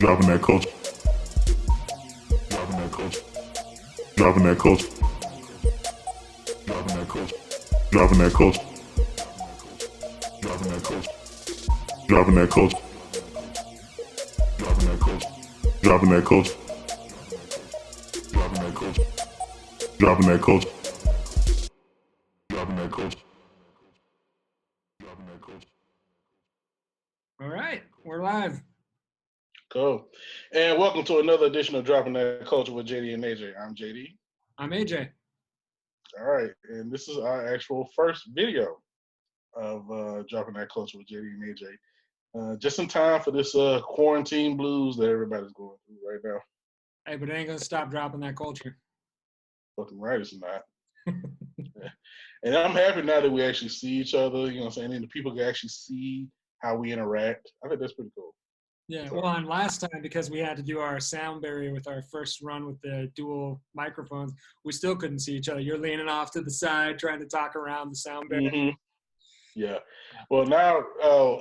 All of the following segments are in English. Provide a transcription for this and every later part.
Dropping that culture. Dropping that culture. Dropping that culture. Dropping that culture. Dropping that culture. Dropping that culture. Dropping that culture. Dropping that culture. Dropping that culture. Dropping that culture. Dropping that culture. Dropping that culture. Dropping that culture. All right, we're live. Cool. And welcome to another edition of Dropping That Culture with JD and AJ. I'm JD. I'm AJ. All right. And this is our actual first video of Dropping That Culture with JD and AJ. Just in time for this quarantine blues that everybody's going through right now. Hey, but it ain't gonna stop dropping that culture. Fucking right, it's not. And I'm happy now that we actually see each other, you know what I'm saying? And the people can actually see how we interact. I think that's pretty cool. Yeah, well, and last time, because we had to do our sound barrier with our first run with the dual microphones, we still couldn't see each other. You're leaning off to the side, trying to talk around the sound barrier. Mm-hmm. Yeah. Well, now,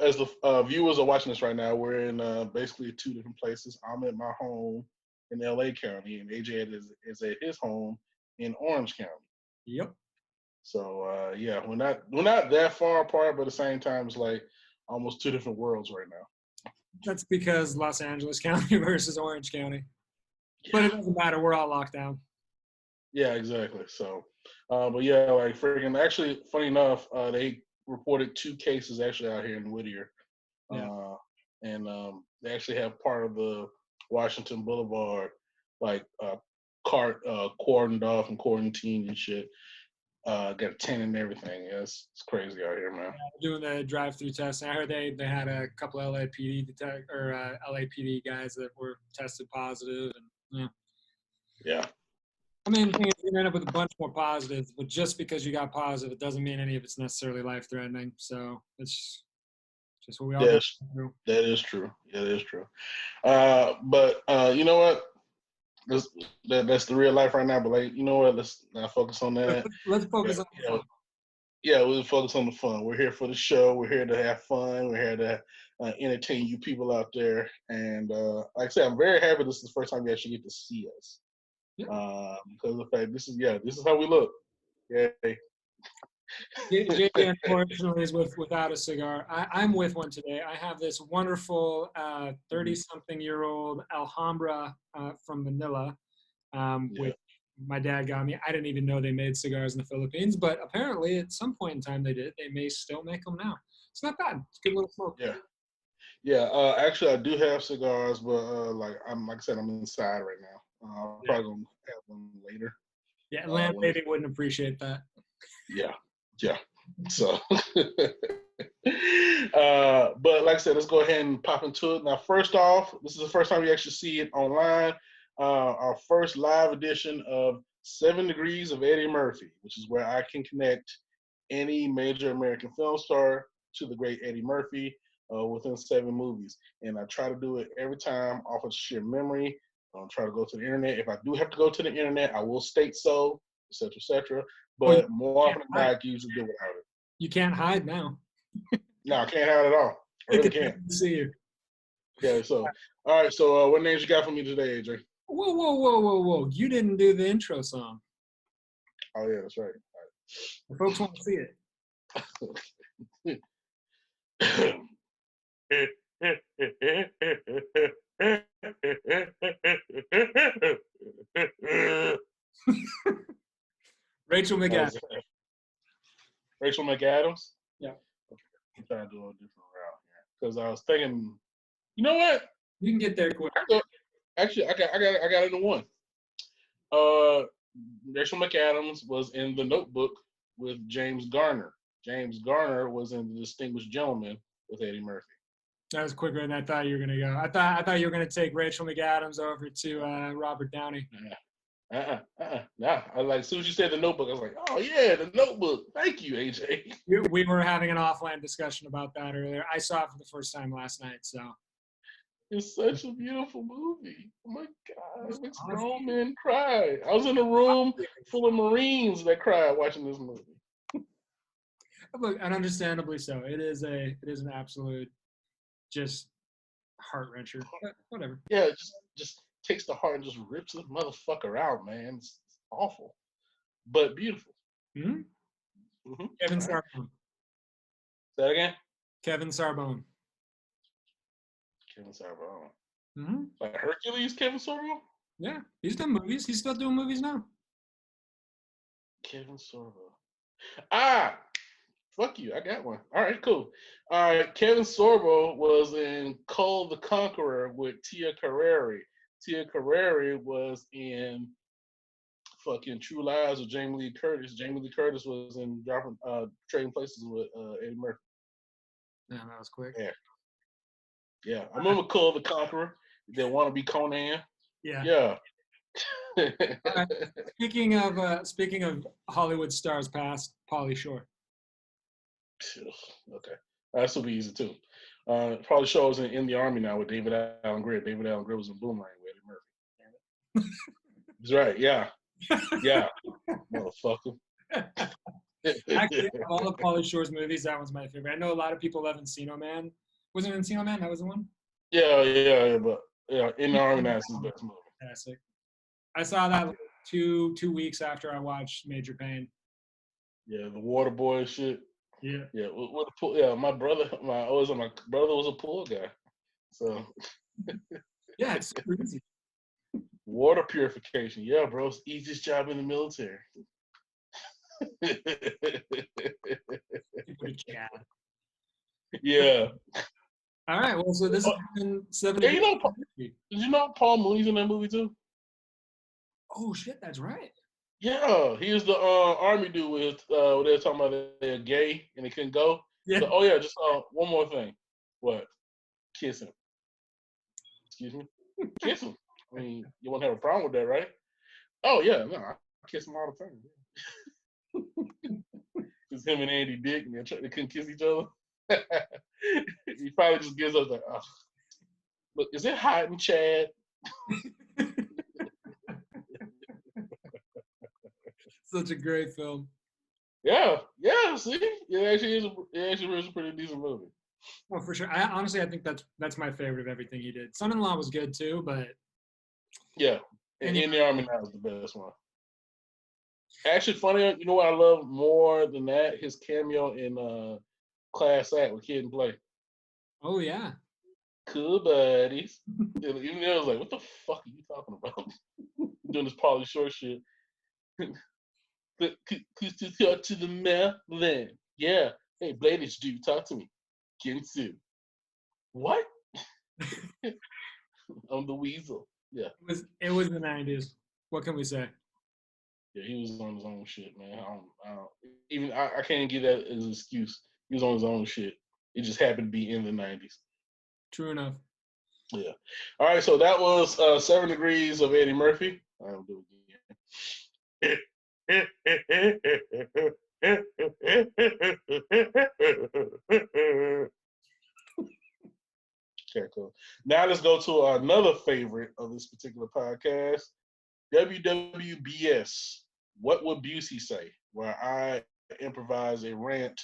as the viewers are watching this right now, we're in basically two different places. I'm at my home in LA County, and AJ is at his home in Orange County. Yep. So, yeah, we're not that far apart, but at the same time, it's like almost two different worlds right now. That's because Los Angeles County versus Orange County. Yeah. But it doesn't matter. We're all locked down. Yeah, exactly. So, but yeah, like freaking. Actually, funny enough, they reported 2 cases actually out here in Whittier, and they actually have part of the Washington Boulevard like cordoned off and quarantined and shit. Got a tent and everything. Yeah, it's crazy out here, man. Yeah, doing the drive-through test. I heard they had a couple of LAPD guys that were tested positive, and yeah. I mean, the thing is, you end up with a bunch more positives, but just because you got positive, it doesn't mean any of it's necessarily life-threatening. So it's just what we all go through. That is true. Yeah, that is true. But you know what? That's the real life right now. But like, you know what? Let's not focus on that. Let's focus on the fun. Yeah, we'll focus on the fun. We're here for the show. We're here to have fun. We're here to entertain you people out there. And like I said, I'm very happy this is the first time you actually get to see us. Yeah. Because of the fact this is how we look. Yay. JJ unfortunately is without a cigar. I'm with one today. I have this wonderful 30-something-year-old Alhambra from Manila, which my dad got me. I didn't even know they made cigars in the Philippines, but apparently at some point in time they did. They may still make them now. It's not bad. It's a good little smoke. Yeah. Yeah. Actually, I do have cigars, but like I said, I'm inside right now. Probably gonna have one later. Yeah, landlady wouldn't appreciate that. Yeah. So, but like I said, let's go ahead and pop into it. Now, first off, this is the first time you actually see it online. Our first live edition of 7 Degrees of Eddie Murphy, which is where I can connect any major American film star to the great Eddie Murphy within 7 movies. And I try to do it every time off of sheer memory. I'll try to go to the internet. If I do have to go to the internet, I will state so, etc., etc. But more often than not, I can usually do without it. You can't hide now. No, I can't hide at all. I really can't. See you. Yeah, so, all right, so what names you got for me today, AJ? Whoa. You didn't do the intro song. Oh, yeah, that's right. All right. The folks want to see it. Rachel McAdams. Rachel McAdams? Yeah. Okay. I'm trying to do a different route here. Because I was thinking, you know what? You can get there quick. Actually, I got it in one. Rachel McAdams was in The Notebook with James Garner. James Garner was in The Distinguished Gentleman with Eddie Murphy. That was quicker than I thought you were gonna go. I thought you were gonna take Rachel McAdams over to Robert Downey. Nah. I like as soon as you said The Notebook, I was like, oh yeah, The Notebook. Thank you, AJ. We were having an offline discussion about that earlier. I saw it for the first time last night, so. It's such a beautiful movie. Oh my God, it makes grown men cry. I was in a room full of Marines that cried watching this movie. Look, and understandably so. It is an absolute just heart wrencher, but whatever. Yeah, it just takes the heart and just rips the motherfucker out, man. It's awful, but beautiful. Hmm. Mm-hmm. Kevin All right. Sarbone. Say that again. Kevin Sarbone. Kevin Sorbo. Hmm. Like Hercules, Kevin Sorbo? Yeah, he's done movies. He's still doing movies now. Kevin Sorbo. Ah, fuck you. I got one. All right, cool. All right, Kevin Sorbo was in Cole the Conqueror with Tia Carrere. Tia Carrere was in fucking True Lies with Jamie Lee Curtis. Jamie Lee Curtis was in Trading Places with Eddie Murphy. Yeah, that was quick. Yeah, yeah. I remember Cole the Conqueror. They want to be Conan. Yeah. Yeah. All right. Speaking of Hollywood stars past, Pauly Shore. Okay, this will be easy too. Probably shows in the Army now with David Allen Greer. David Allen Greer was in Boomerang with Eddie Murphy. He's right. Yeah, yeah, motherfucker. Actually, of all of Pauly Shore's movies, that one's my favorite. I know a lot of people love Encino Man. Was it Encino Man? That was the one? Yeah, but yeah, in the Army now is his best movie. Fantastic. I saw that like two weeks after I watched Major Payne. Yeah, the Water Boy shit. Yeah. Yeah, with the pool. Yeah, my brother was a pool guy. So Yeah, it's super easy. water purification. Yeah, bro, it's the easiest job in the military. People get Chad. Yeah. All right. Well, so this has been 70. Yeah, did you know Paul Mooney's in that movie too? Oh shit, that's right. Yeah, he was the army dude with where they were talking about they're gay and they couldn't go. Yeah. So, oh yeah, just one more thing. What? Kiss him. Excuse me? Kiss him. I mean, you won't have a problem with that, right? Oh yeah, no, I kiss him all the time. It's him and Andy Dick, and they couldn't kiss each other. He probably just gives up like, oh. Look, is it hot in Chad? Such a great film. Yeah, see, it actually is a pretty decent movie. Well, for sure. I think that's my favorite of everything he did. Son-in-Law was good too, but yeah, in the Army now is the best one. Actually, funny, you know what I love more than that? His cameo in Class Act with Kid and Play. oh yeah. Cool buddies. Even though I was like, what the fuck are you talking about? Doing this Pauly Shore shit. Could you talk to the man then? Yeah. Hey, Bladage dude, talk to me. Ginsu. What? I'm the weasel. Yeah. It was the 90s. What can we say? Yeah, he was on his own shit, man. I can't give that as an excuse. He was on his own shit. It just happened to be in the 90s. True enough. Yeah. All right, so that was 7 Degrees of Eddie Murphy. I'll do it again. Okay, cool. Now let's go to another favorite of this particular podcast, WWBS. What would Busey say? Where I improvise a rant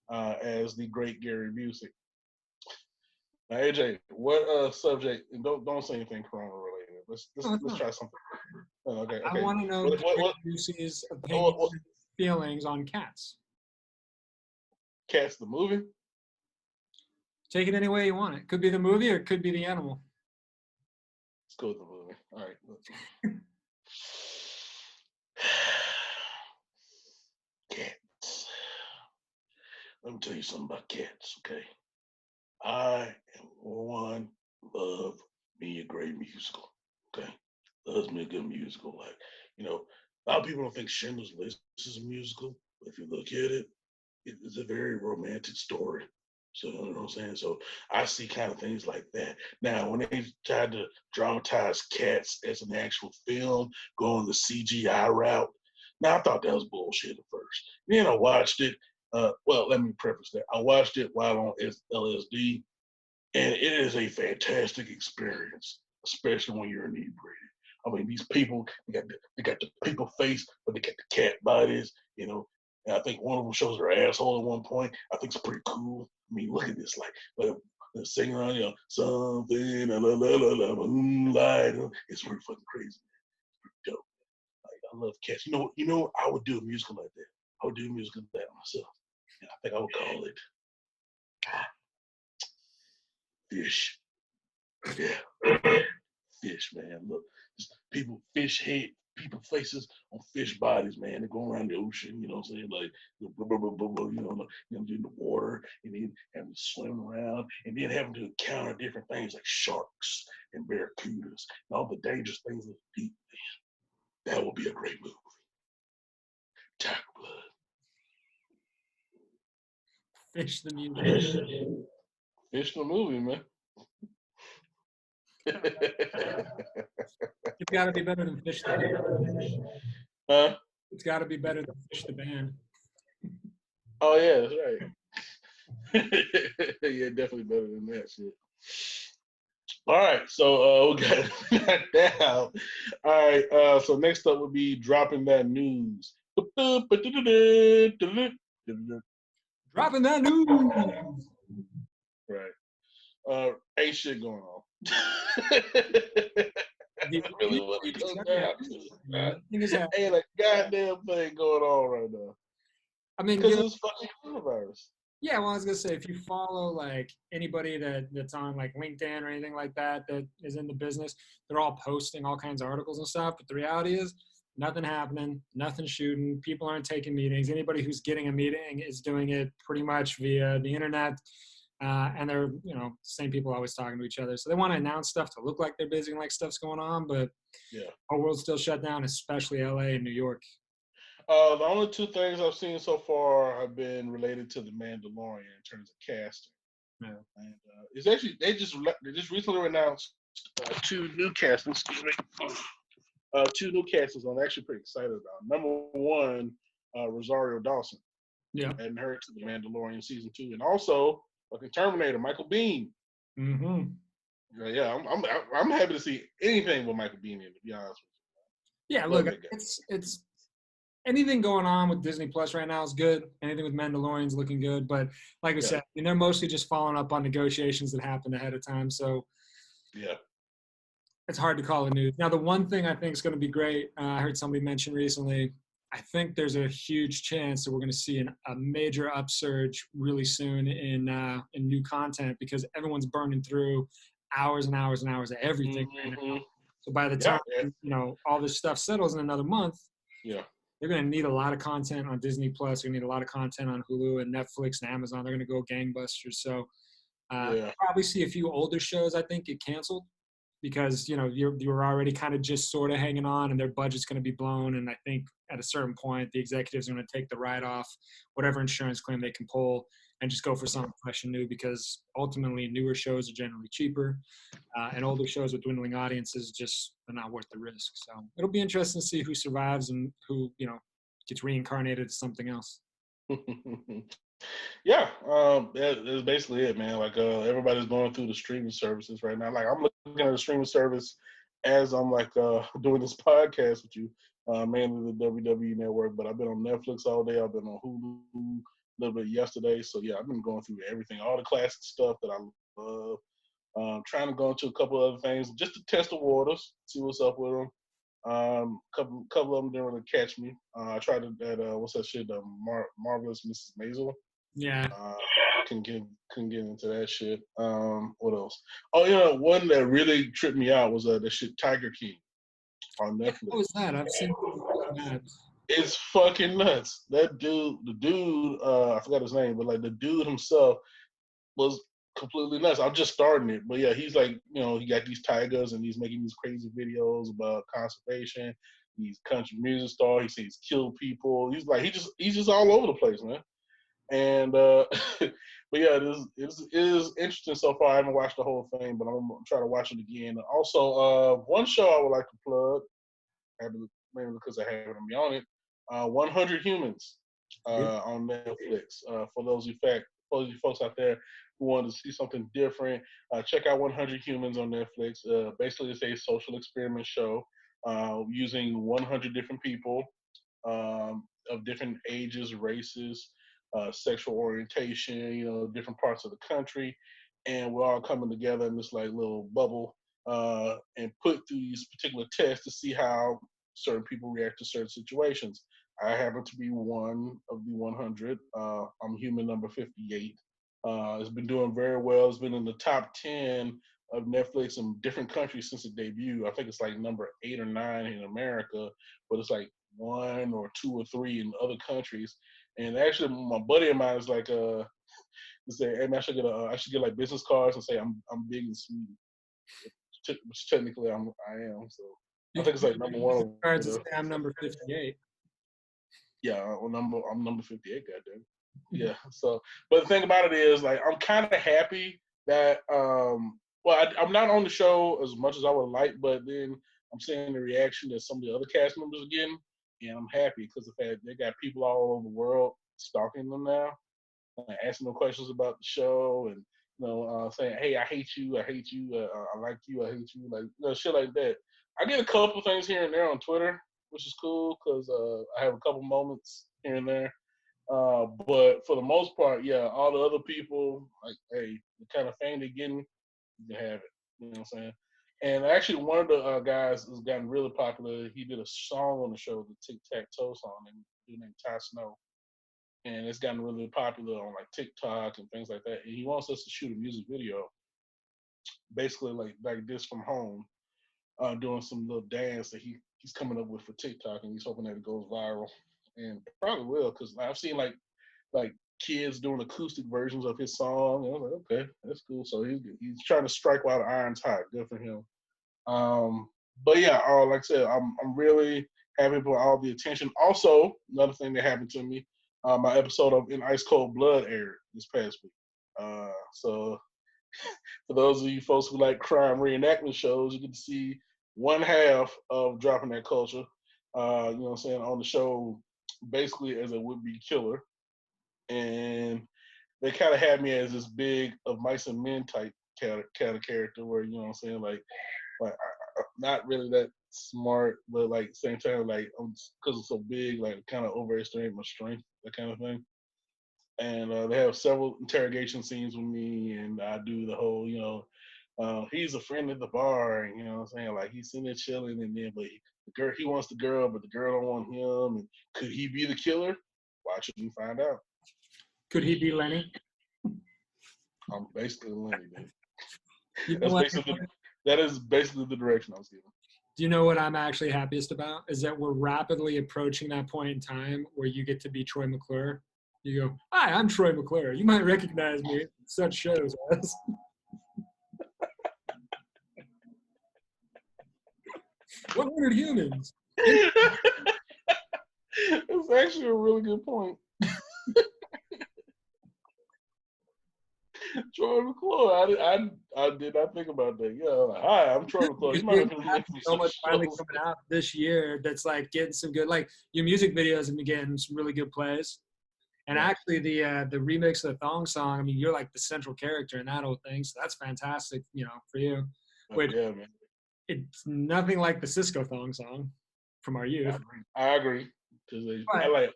as the great Gary Busey. Now, AJ, what subject? And don't say anything Corona related. Let's try something. Okay. I want to know What Busey's opinions and feelings on Cats. Cats the movie? Take it any way you want. It could be the movie or it could be the animal. Let's go with the movie. All right. Cats. Let me tell you something about cats, okay? I am one love me a great musical, okay? Loves me a good musical. Like, a lot of people don't think Schindler's List is a musical. But if you look at it, it is a very romantic story. So, you know what I'm saying? So I see kind of things like that. Now, when they tried to dramatize Cats as an actual film, going the CGI route, now I thought that was bullshit at first. Then I watched it. Well, let me preface that. I watched it while on LSD, and it is a fantastic experience, especially when you're inebriated. I mean, these people, they got the people face, but they got the cat bodies, And I think one of them shows her asshole at one point. I think it's pretty cool. I mean, look at this. Like singing around, something, la la la la, moonlight. It's pretty fucking crazy. Dope. Like, I love Cats. I would do a musical like that. I would do a musical like that myself. And I think I would call it Fish. Yeah. Fish, man. Look, just fish head, people faces on fish bodies, man. They go around the ocean, you know what I'm saying? Like, blah, blah, blah, blah, blah, in the water, and then having to swim around, and then having to encounter different things like sharks and barracudas and all the dangerous things of the deep, man. That would be a great movie. Tiger Blood. Fish the music. Fish the movie, man. It's got to be better than Fish the Band. Huh? It's got to be better than Fish the Band. Oh yeah, that's right. Yeah, definitely better than that shit. All right, so we got that out. All right, so next up would be dropping that news. Dropping that news. Right. Ain't shit going on. Really what it comes down to. Ain't a goddamn thing going on right now. I mean, because it's fucking coronavirus. Yeah, well, I was gonna say if you follow like anybody that's on like LinkedIn or anything like that is in the business, they're all posting all kinds of articles and stuff. But the reality is, nothing happening, nothing shooting. People aren't taking meetings. Anybody who's getting a meeting is doing it pretty much via the internet, and they're same people always talking to each other. So they want to announce stuff to look like they're busy and like stuff's going on, but our world's still shut down, especially LA and New York. The only two things I've seen so far have been related to the Mandalorian in terms of casting. Yeah. And it's actually they just recently announced two new castings. Excuse me. Two new castings I'm actually pretty excited about. Number one, Rosario Dawson. Yeah. And her to the Mandalorian season 2, and also fucking Terminator, Michael Biehn. Mm-hmm. Yeah, I'm happy to see anything with Michael Biehn in it, to be honest with you. Yeah, look, it's anything going on with Disney Plus right now is good. Anything with Mandalorian's looking good. But like I said, they're mostly just following up on negotiations that happened ahead of time. So it's hard to call it news. Now, the one thing I think is going to be great, I heard somebody mention recently, I think there's a huge chance that we're going to see a major upsurge really soon in new content because everyone's burning through hours and hours and hours of everything right now. So by the time all this stuff settles in another month, they're going to need a lot of content on Disney Plus. They're going to need a lot of content on Hulu and Netflix and Amazon. They're going to go gangbusters. So probably see a few older shows, I think, get canceled because, you're already kind of just sort of hanging on and their budget's going to be blown. And I think at a certain point, the executives are going to take the write-off, whatever insurance claim they can pull, and just go for something fresh and new because ultimately newer shows are generally cheaper and older shows with dwindling audiences just are not worth the risk. So it'll be interesting to see who survives and who, gets reincarnated as something else. That's basically it, man. Like everybody's going through the streaming services right now. Like I'm looking at a streaming service as I'm like doing this podcast with you, mainly the WWE Network. But I've been on Netflix all day. I've been on Hulu a little bit yesterday. So yeah, I've been going through everything, all the classic stuff that I love. Trying to go into a couple other things just to test the waters, see what's up with them. Couple of them didn't really catch me. I tried that what's that shit? Marvelous Mrs. Maisel. Yeah. Couldn't get into that shit. What else? Oh, one that really tripped me out was the shit Tiger King on Netflix. What was that? I've seen that. It's fucking nuts. That dude, I forgot his name, but like the dude himself was completely nuts. I'm just starting it, but yeah, he's like, he got these tigers and he's making these crazy videos about conservation. He's a country music star. He says he's killed people. He's like, he's just all over the place, man. And but yeah, it is interesting so far. I haven't watched the whole thing, but I'm gonna try to watch it again. Also, one show I would like to plug, mainly because I haven't been on it. 100 Humans on Netflix. For those of you folks out there who want to see something different, check out 100 Humans on Netflix. Basically, it's a social experiment show using 100 different people of different ages, races, sexual orientation, different parts of the country, and we're all coming together in this like little bubble and put through these particular tests to see how certain people react to certain situations. I happen to be one of the 100. I'm human number 58. It's been doing very well. It's been in the top 10 of Netflix in different countries since it debuted. I think it's like number 8 or 9 in America, but it's like 1 or 2 or 3 in other countries. And actually, my buddy of mine is like, say, hey man, I should get like business cards and say I'm big in Sweden, which technically I am. So I think it's like number one. Cards that say I'm number 58. Yeah, well, I'm number 58. Goddamn. Yeah. So, but the thing about it is, like, I'm kind of happy that well, I'm not on the show as much as I would like, but then I'm seeing the reaction that some of the other cast members are getting, and I'm happy because the fact they got people all over the world stalking them now, asking them questions about the show, and saying, "Hey, I hate you, I hate you, I like you, I hate you," like shit like that. I get a couple things here and there on Twitter, which is cool because I have a couple moments here and there. But for the most part, yeah, all the other people, like, hey, the kind of fame they're getting, you can have it. You know what I'm saying? And actually, one of the guys has gotten really popular. He did a song on the show, the Tic Tac Toe song, named Ty Snow, and it's gotten really popular on like TikTok and things like that. And he wants us to shoot a music video, basically like this from home, doing some little dance that he's coming up with for TikTok, and he's hoping that it goes viral, and it probably will because I've seen like kids doing acoustic versions of his song, and I was like, okay, that's cool. So he's trying to strike while the iron's hot. Good for him. But yeah, like I said, I'm really happy for all the attention. Also, another thing that happened to me, my episode of In Ice Cold Blood aired this past week. So for those of you folks who like crime reenactment shows, you get to see one half of Dropping That Culture. You know what I'm saying, on the show, basically as a would-be killer, and they kind of had me as this big of mice and men type kind of character, where you know what I'm saying, like I'm not really that smart, but like same time, like because I'm so big, like kind of overestimate my strength, that kind of thing. And they have several interrogation scenes with me, and I do the whole, he's a friend at the bar, and you know what I'm saying, like he's sitting there chilling, and then but the girl, he wants the girl, but the girl don't want him, and could he be the killer? Watch it and find out. Could he be Lenny? I'm basically Lenny, dude. You know That is basically the direction I was given. Do you know what I'm actually happiest about? Is that we're rapidly approaching that point in time where you get to be Troy McClure. You go, hi, I'm Troy McClure. You might recognize me in such shows as 100 Humans. It's actually a really good point. Troy McClure. I did not think about that. Yeah, like, hi, I'm Troy McClure. You might have so much finally coming out this year that's like getting some good, like your music videos have been getting some really good plays. And actually the remix of the thong song, I mean, you're like the central character in that whole thing. So that's fantastic, for you. Which, yeah, man. It's nothing like the Cisco thong song from our youth. I agree. Because I like,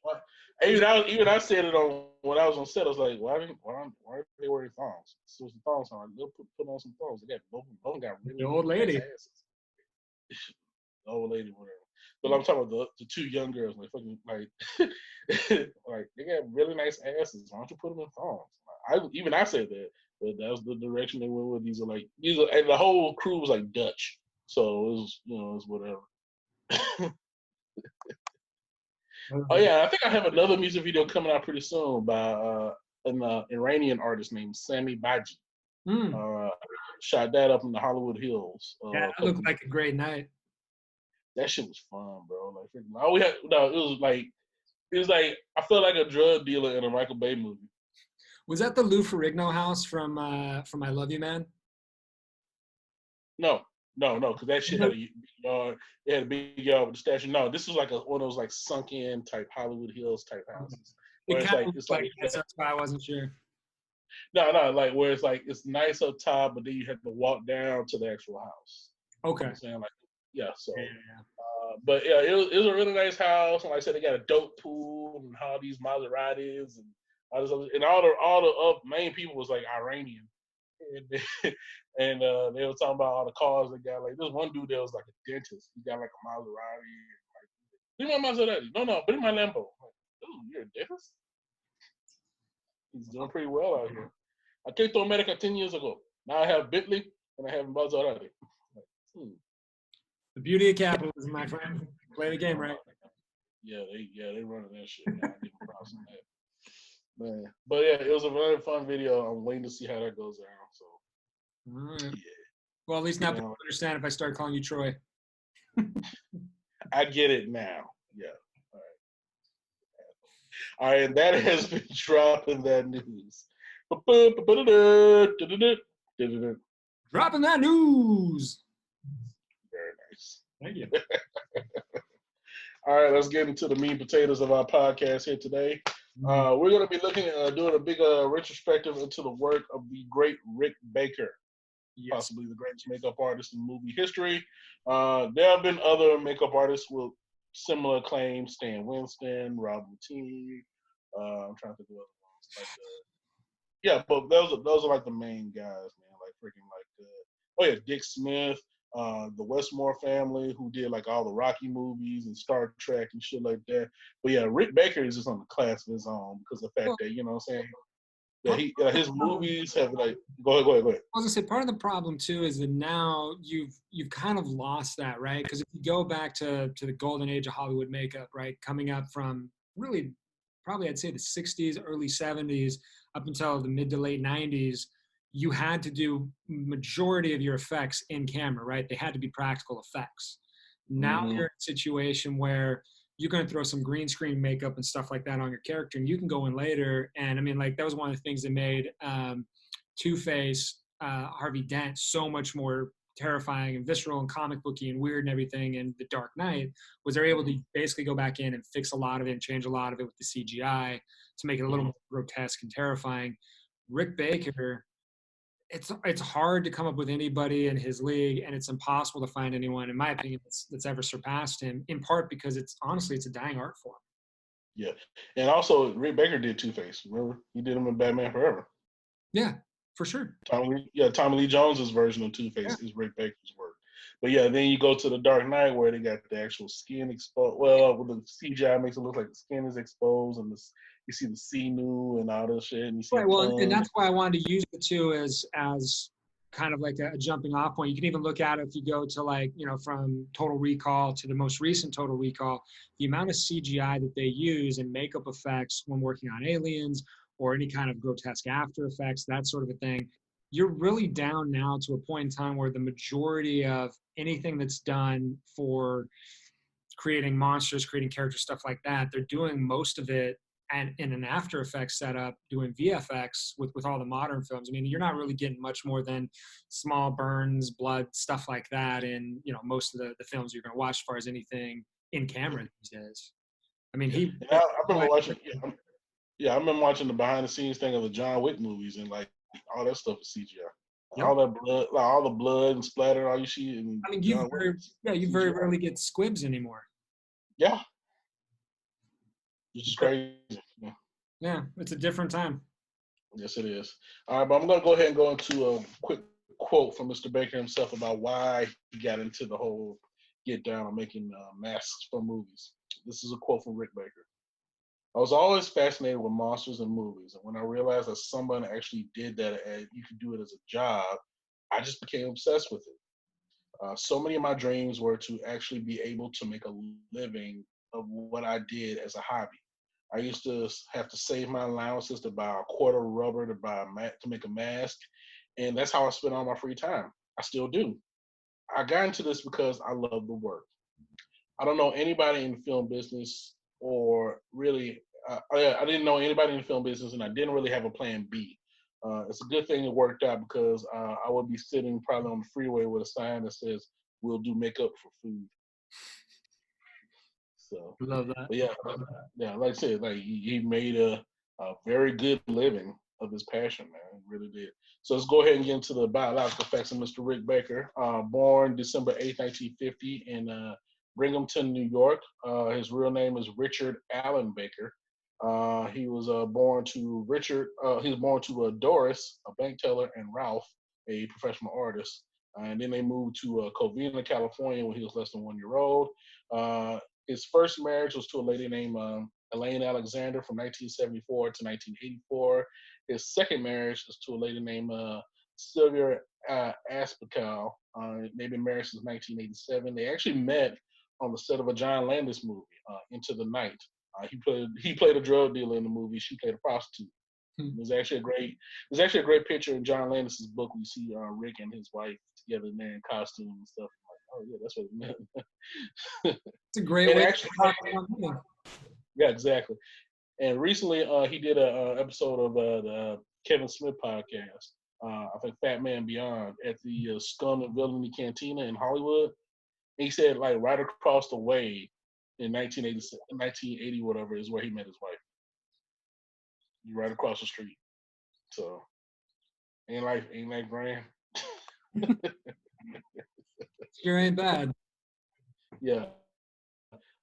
even I said it on when I was on set. I was like, why are they wearing thongs? So it's a thong song. They'll put on some thongs. They got both got really the old lady. Asses. The old lady, whatever. But I'm talking about the two young girls, like fucking like like they got really nice asses. Why don't you put them in thongs? I said that, but that was the direction they went with. These are, and the whole crew was like Dutch, so it was it's whatever. Oh yeah, I think I have another music video coming out pretty soon by an Iranian artist named Sami Baji. Shot that up in the Hollywood Hills. Yeah, it looked like a great night. That shit was fun, bro. Like, all we had, no, it was like I felt like a drug dealer in a Michael Bay movie. Was that the Lou Ferrigno house from I Love You Man? No, because that shit had a yard. It had a big yard with the statue. No, this was like one of those like sunk in type Hollywood Hills type houses. It's like that's why I wasn't sure. No, like where it's like it's nice up top, but then you have to walk down to the actual house. Okay. You know what I'm saying? Like, yeah, so but yeah, it was a really nice house, and like I said, they got a dope pool and all these Maseratis and all this other, and all the main people was like Iranian. and they were talking about all the cars they got. Like this one dude that was like a dentist. He got like a Maserati. Like, bring my Maserati. No, bring my Lambo. I'm like, dude, you're a dentist? He's doing pretty well out here. I came to America 10 years ago. Now I have Bentley and I have Maserati. Like, The beauty of capitalism, my friend. Play the game right. Yeah, they running that shit. Man. I give them props on that. Man. But yeah, it was a very fun video. I'm waiting to see how that goes down. So All right. yeah. Well, at least now people understand if I start calling you Troy. I get it now. Yeah. All right, and that has been dropping that news. Dropping that news. Very nice. Thank you. All right, let's get into the meat and potatoes of our podcast here today. We're going to be looking at doing a big retrospective into the work of the great Rick Baker, possibly the greatest makeup artist in movie history. There have been other makeup artists with similar claims: Stan Winston, Rob Bottin. I'm trying to think of other ones. Like, yeah, but those are like the main guys, man. Like freaking like Dick Smith, the Westmore family, who did like all the Rocky movies and Star Trek and shit like that. But yeah, Rick Baker is just on the class of his own because of the fact that, you know what I'm saying, that his movies have like go ahead. I was gonna say part of the problem too is that now you've kind of lost that, right? Because if you go back to the golden age of Hollywood makeup, right, coming up from really probably I'd say the 60s, early 70s, up until the mid to late 90s, you had to do majority of your effects in camera, right? They had to be practical effects. Now you're in a situation where you're going to throw some green screen makeup and stuff like that on your character, and you can go in later. And I mean, like that was one of the things that made Two-Face, Harvey Dent, so much more terrifying and visceral and comic booky and weird and everything. And The Dark Knight was they're able to basically go back in and fix a lot of it and change a lot of it with the CGI to make it a little more grotesque and terrifying. Rick Baker, it's hard to come up with anybody in his league, and it's impossible to find anyone, in my opinion, that's ever surpassed him. In part because it's a dying art form. Yeah, and also Rick Baker did Two-Face. Remember, he did him in Batman Forever. Yeah, for sure. Tommy Lee Jones's version of Two-Face is Rick Baker's work. But yeah, then you go to The Dark Knight where they got the actual skin exposed. Well, with the CGI makes it look like the skin is exposed, and you see the sinew and all this shit. And you see and that's why I wanted to use the two as kind of like a jumping off point. You can even look at it if you go to like, you know, from Total Recall to the most recent Total Recall, the amount of CGI that they use and makeup effects when working on aliens or any kind of grotesque after effects, that sort of a thing. You're really down now to a point in time where the majority of anything that's done for creating monsters, creating characters, stuff like that, they're doing most of it and in an After Effects setup, doing VFX with all the modern films. I mean, you're not really getting much more than small burns, blood, stuff like that in, you know, most of the films you're going to watch as far as anything in camera these days. I mean, I remember watching. I remember watching the behind the scenes thing of the John Wick movies, and like all that stuff is CGI. Yep. All that blood, like all the blood and splatter, all you see. And I mean, you very rarely get squibs anymore. Yeah. Which is crazy. Yeah, it's a different time. Yes, it is. All right, but I'm going to go ahead and go into a quick quote from Mr. Baker himself about why he got into the whole get down on making masks for movies. This is a quote from Rick Baker. I was always fascinated with monsters in movies, and when I realized that someone actually did that and you could do it as a job, I just became obsessed with it. So many of my dreams were to actually be able to make a living of what I did as a hobby. I used to have to save my allowances to buy a quarter of rubber to make a mask, and that's how I spend all my free time. I still do. I got into this because I love the work. I don't know anybody in the film business, or really, I didn't know anybody in the film business, and I didn't really have a plan B. It's a good thing it worked out because I would be sitting probably on the freeway with a sign that says, "We'll do makeup for food." So love that. But yeah, like I said, like he made a very good living of his passion, man. He really did. So let's go ahead and get into the biological facts of Mr. Rick Baker. Born December 8th, 1950 in Binghamton, New York. His real name is Richard Allen Baker. He was born to Richard. He was born to Doris, a bank teller, and Ralph, a professional artist. And then they moved to Covina, California, when he was less than 1 year old. His first marriage was to a lady named Elaine Alexander from 1974 to 1984. His second marriage is to a lady named Sylvia Aspinall. They've been married since 1987. They actually met on the set of a John Landis movie, Into the Night. He played a drug dealer in the movie. She played a prostitute. There's actually a great picture in John Landis's book. We see Rick and his wife together there in costume and stuff. I'm like, oh yeah, that's what it meant. It's a great And way actually, to talk about something. yeah, exactly. And recently, he did a episode of the Kevin Smith podcast. I think Fat Man Beyond at the Scum and Villainy Cantina in Hollywood. And he said like right across the way in 1980 whatever is where he met his wife. Right across the street. So ain't like grand. Sure ain't bad. Yeah.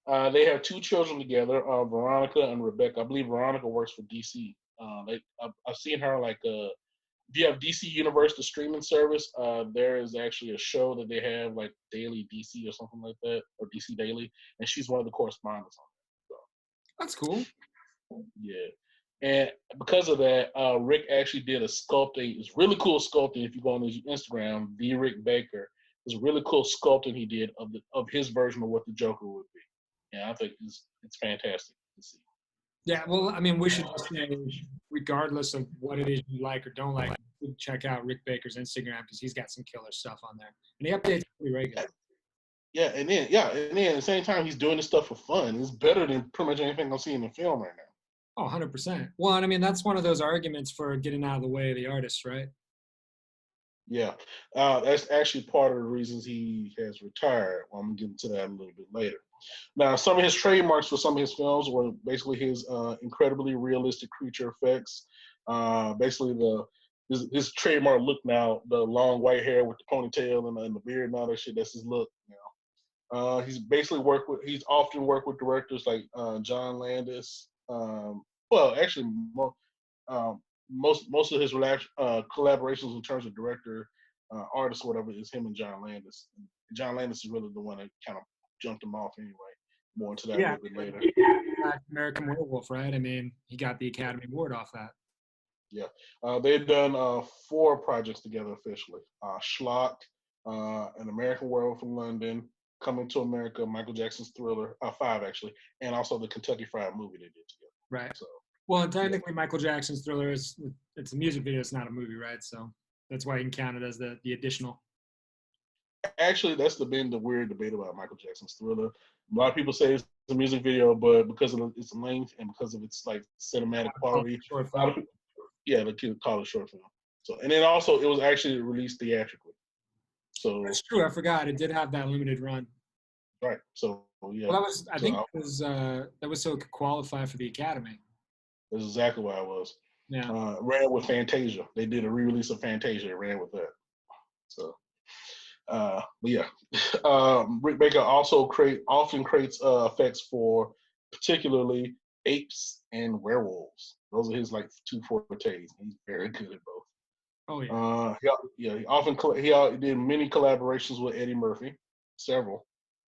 They have two children together, Veronica and Rebecca. I believe Veronica works for DC. I've seen her like if you have DC Universe, the streaming service, there is actually a show that they have like Daily DC or something like that, or DC Daily, and she's one of the correspondents on it. So, That's cool. yeah. And because of that, Rick actually did a sculpting. It's really cool sculpting. If you go on his Instagram, the Rick Baker, it's a really cool sculpting he did of his version of what the Joker would be. And I think it's fantastic to see. Yeah, well, I mean, we should just say, regardless of what it is you like or don't like, check out Rick Baker's Instagram because he's got some killer stuff on there, and he updates pretty regularly. Yeah, and then at the same time, he's doing this stuff for fun. It's better than pretty much anything I'm seeing in film right now. Oh, 100%. Well, and I mean, that's one of those arguments for getting out of the way of the artist, right? Yeah, that's actually part of the reasons he has retired. Well, I'm gonna get into that a little bit later. Now, some of his trademarks for some of his films were basically his incredibly realistic creature effects. Basically, his trademark look now, the long white hair with the ponytail and the beard and all that shit. That's his look. You know, he's often worked with directors like John Landis. Well, actually, most of his collaborations in terms of director, artist, whatever, is him and John Landis. John Landis is really the one that kind of jumped him off anyway. More into that a little bit later. American Werewolf, right? I mean, he got the Academy Award off that. Yeah, they've done 4 projects together officially. Schlock, An American Werewolf in London, Coming to America, Michael Jackson's Thriller, 5 actually, and also the Kentucky Fried Movie they did together. Right. So, well, and technically, Michael Jackson's Thriller it's a music video, it's not a movie, right? So that's why you can count it as the additional. actually, that's been the weird debate about Michael Jackson's Thriller. A lot of people say it's a music video, but because of its length and because of its like cinematic quality, Short a lot of film. people, yeah, they could call it short film. So, and then also it was actually released theatrically. So That's true. I forgot it did have that limited run. right. So yeah. Well, I So think that was so it could qualify for the Academy. that's exactly why it was. Yeah. Ran with Fantasia. They did a re-release of Fantasia. It ran with that. So, but yeah, Rick Baker also often creates effects for particularly apes and werewolves. Those are his like 2 fortes. He's very good at both. Oh yeah. He did many collaborations with Eddie Murphy, several,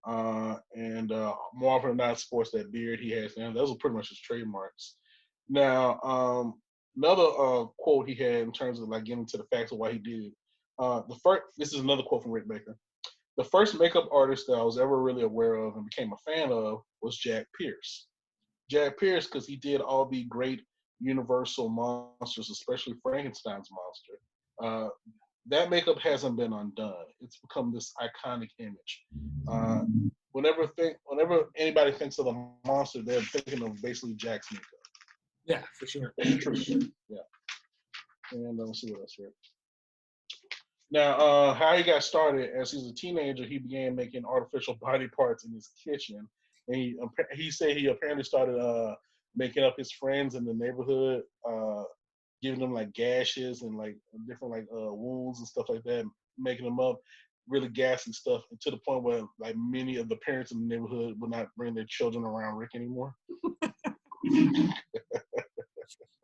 and more often than not, sports that beard he has. And those are pretty much his trademarks. Now, another quote he had in terms of like getting to the facts of why he did. This is another quote from Rick Baker. The first makeup artist that I was ever really aware of and became a fan of was Jack Pierce. Jack Pierce, because he did all the great Universal monsters, especially Frankenstein's monster. That makeup hasn't been undone. It's become this iconic image. Whenever anybody thinks of a monster, they're thinking of basically Jack's makeup. Yeah, for sure. Yeah. And let's see what else here. Now, how he got started, as he was a teenager, he began making artificial body parts in his kitchen. And he said he apparently started making up his friends in the neighborhood, giving them like gashes and like different like wounds and stuff like that, making them up, really ghastly stuff, and to the point where like many of the parents in the neighborhood would not bring their children around Rick anymore.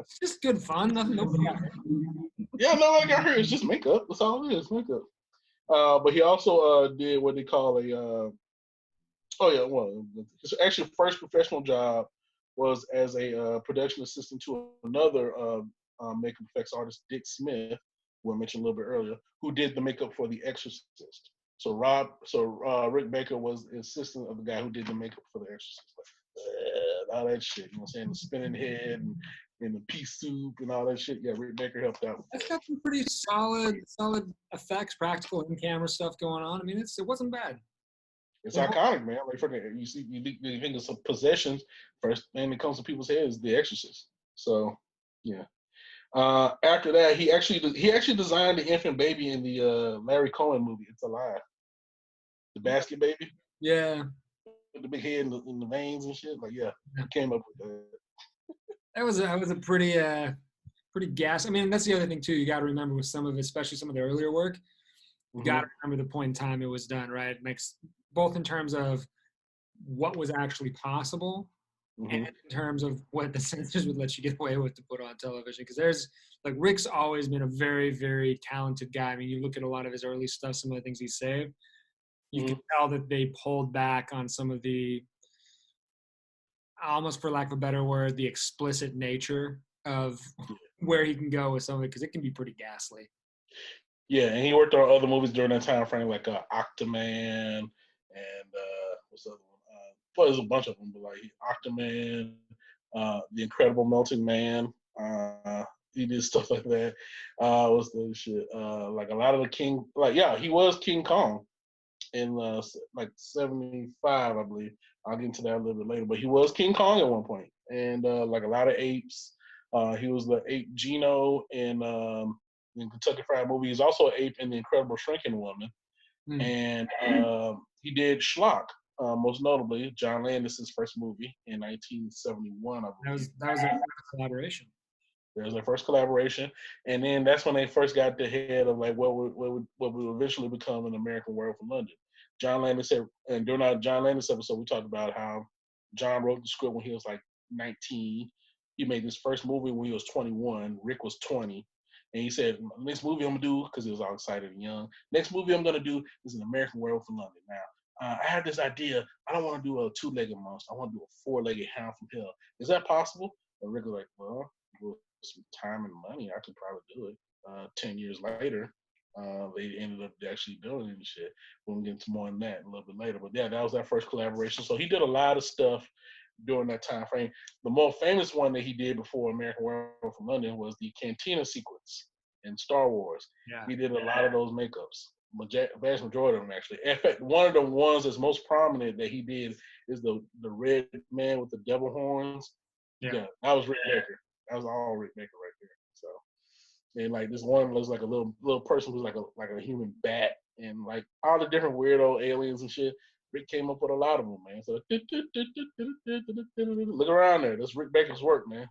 It's just good fun. Nothing. Nobody got hurt. Yeah, no, I got hurt. It's just makeup. That's all it is, makeup. But he also did what they call a his actually first professional job was as a production assistant to another makeup effects artist, Dick Smith, who I mentioned a little bit earlier, who did the makeup for The Exorcist. So Rick Baker was the assistant of the guy who did the makeup for The Exorcist. All that shit, you know what I'm saying? The spinning head and the pea soup and all that shit. Yeah, Rick Baker helped out. It's got some pretty solid effects, practical in-camera stuff going on. I mean, it wasn't bad. It's iconic, man. Like you think of some possessions. First thing that comes to people's heads is The Exorcist. So, yeah. After that, he actually designed the infant baby in the Larry Cohen movie, It's Alive. The basket baby. Yeah. With the big head and the veins and shit. Like, yeah, he came up with that. That was a pretty gas. I mean, that's the other thing too. You got to remember with some of it, especially some of the earlier work. You got to remember the point in time it was done, right? Makes both in terms of what was actually possible and in terms of what the censors would let you get away with to put on television. Because there's like Rick's always been a very, very talented guy. I mean, you look at a lot of his early stuff, some of the things he saved. You can tell that they pulled back on some of the, almost for lack of a better word, the explicit nature of where he can go with some of it, because it can be pretty ghastly. Yeah, and he worked on other movies during that time frame, like Octoman and what's the other one? Well, there's a bunch of them, but like Octoman, The Incredible Melting Man. He did stuff like that. What's the other shit? Like a lot of the King, like he was King Kong in like '75, I believe. I'll get into that a little bit later, but he was King Kong at one point, and like a lot of apes. He was the ape Gino in Kentucky Fried Movie. He's also an ape in The Incredible Shrinking Woman, and he did Schlock. Most notably, John Landis's first movie in 1971, I believe. That was a collaboration. That was their first collaboration, and then that's when they first got the head of like what would eventually become An American Werewolf in London. John Landis said, and during our John Landis episode, we talked about how John wrote the script when he was like 19. He made his first movie when he was 21. Rick was 20. And he said, next movie I'm going to do, because he was all excited and young, next movie I'm going to do is An American Werewolf in London. Now, I have this idea. I don't want to do a two-legged monster. I want to do a four-legged hound from hell. Is that possible? And Rick was like, well, with some time and money, I could probably do it. 10 years later, they ended up actually doing it and shit. We'll get into more on that a little bit later. But yeah, that was our first collaboration. So he did a lot of stuff during that time frame. The more famous one that he did before American Werewolf in London was the Cantina sequence in Star Wars. Yeah. He did a lot of those makeups. Vast majority of them, actually. In fact, one of the ones that's most prominent that he did is the red man with the devil horns. Yeah, that was Rick Baker. That was all Rick Baker right there. So, and like this one looks like a little person who's like a human bat, and like all the different weirdo aliens and shit. Rick came up with a lot of them, man. So look around there. That's Rick Baker's work, man.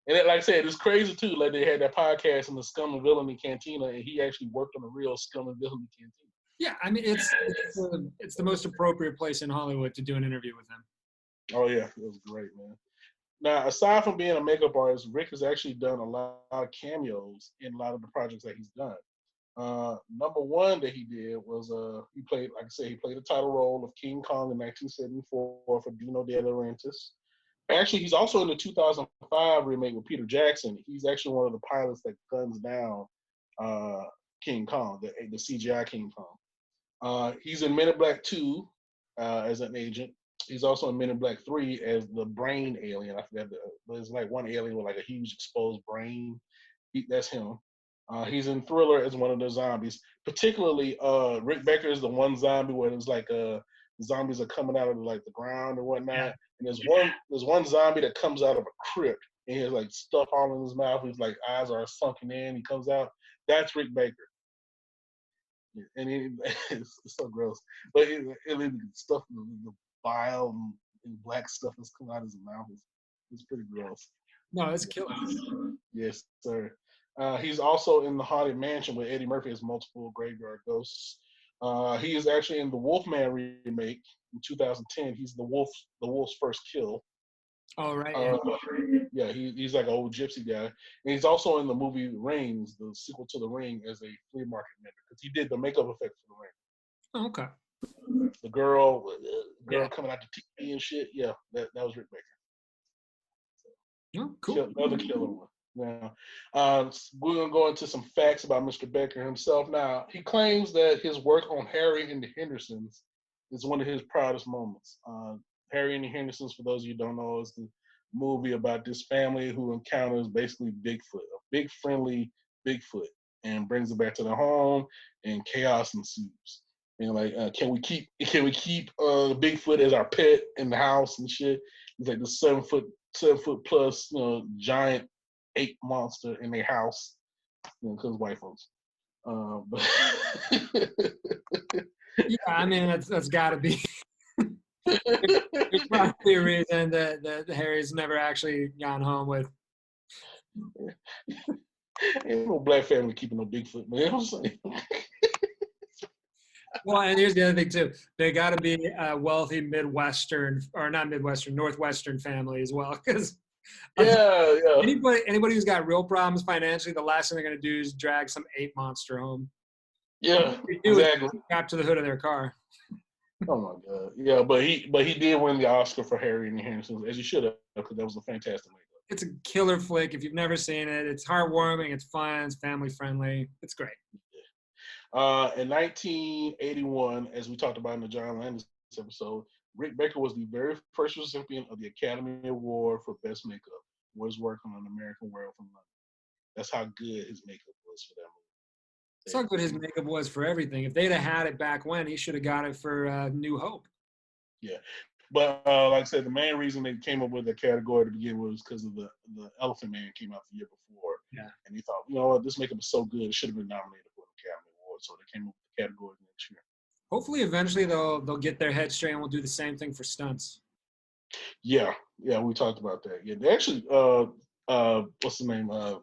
And it, like I said, it's crazy too. Like they had that podcast in the Scum and Villainy Cantina, and he actually worked on a real Scum and Villainy Cantina. Yeah, I mean it's the most appropriate place in Hollywood to do an interview with him. Oh yeah, it was great, man. Now, aside from being a makeup artist, Rick has actually done a lot of cameos in a lot of the projects that he's done. Number one that he did was he played, like I said, he played the title role of King Kong in 1974 for Dino De Laurentiis. Actually, he's also in the 2005 remake with Peter Jackson. He's actually one of the pilots that guns down King Kong, the CGI King Kong. He's in Men in Black 2 as an agent. He's also in Men in Black 3 as the brain alien. I forgot, there's like one alien with like a huge exposed brain. That's him. He's in Thriller as one of the zombies. Particularly, Rick Baker is the one zombie where it's like zombies are coming out of like the ground and whatnot. Yeah. And there's one zombie that comes out of a crypt and he has like stuff all in his mouth. His like eyes are sunken in. He comes out. That's Rick Baker. Yeah, and it's so gross. But it stuff, the bile and black stuff that's coming out of his mouth is pretty gross. No, it's killer. Yes, sir. He's also in The Haunted Mansion with Eddie Murphy as multiple graveyard ghosts. He is actually in the Wolfman remake in 2010. He's the wolf's first kill. Oh, right. Yeah. Uh, yeah, he's like an old gypsy guy, and he's also in the movie Rings, the sequel to The Ring, as a flea market vendor because he did the makeup effects for The Ring. Oh, okay. The girl Yeah. coming out the TV and shit. Yeah, that was Rick Baker. Oh, cool. Another killer one. Now, we're gonna go into some facts about Mr. Baker himself. Now, he claims that his work on Harry and the Hendersons is one of his proudest moments. Harry and the Hendersons, for those of you who don't know, is the movie about this family who encounters basically Bigfoot, a big friendly Bigfoot, and brings it back to their home, and chaos ensues. And like, can we keep Bigfoot as our pet in the house and shit? He's like the 7 foot plus, giant ape monster in their house, because white folks. But Yeah, I mean that's got to be. There's probably a reason that Harry's never actually gone home with. ain't no black family keeping no Bigfoot, man. You know what I'm saying? Well, and here's the other thing too. They got to be a wealthy Midwestern, or not Midwestern, Northwestern family as well. Because Yeah, yeah, anybody who's got real problems financially, the last thing they're going to do is drag some ape monster home. yeah, They do is exactly. strap to the hood of their car. Oh my god, yeah, but he did win the Oscar for Harry and the Hendersons, as he should have, because that was a fantastic makeup. It's a killer flick. If you've never seen it, it's heartwarming, it's fun, it's family friendly. It's great. In 1981, as we talked about in the John Landis episode, Rick Baker was the very first recipient of the Academy Award for Best Makeup for his work on An American Werewolf in London. That's how good his makeup was for that It's how good his makeup was for everything. If they'd have had it back when, he should have got it for New Hope. Yeah. But like I said, the main reason they came up with that category to begin with was because of the Elephant Man came out the year before. Yeah. And he thought, you know what, this makeup is so good, it should have been nominated for the Academy Award. So they came up with the category next year. Hopefully, eventually they'll get their head straight and we'll do the same thing for stunts. Yeah, we talked about that. Yeah, they actually, what's the name? The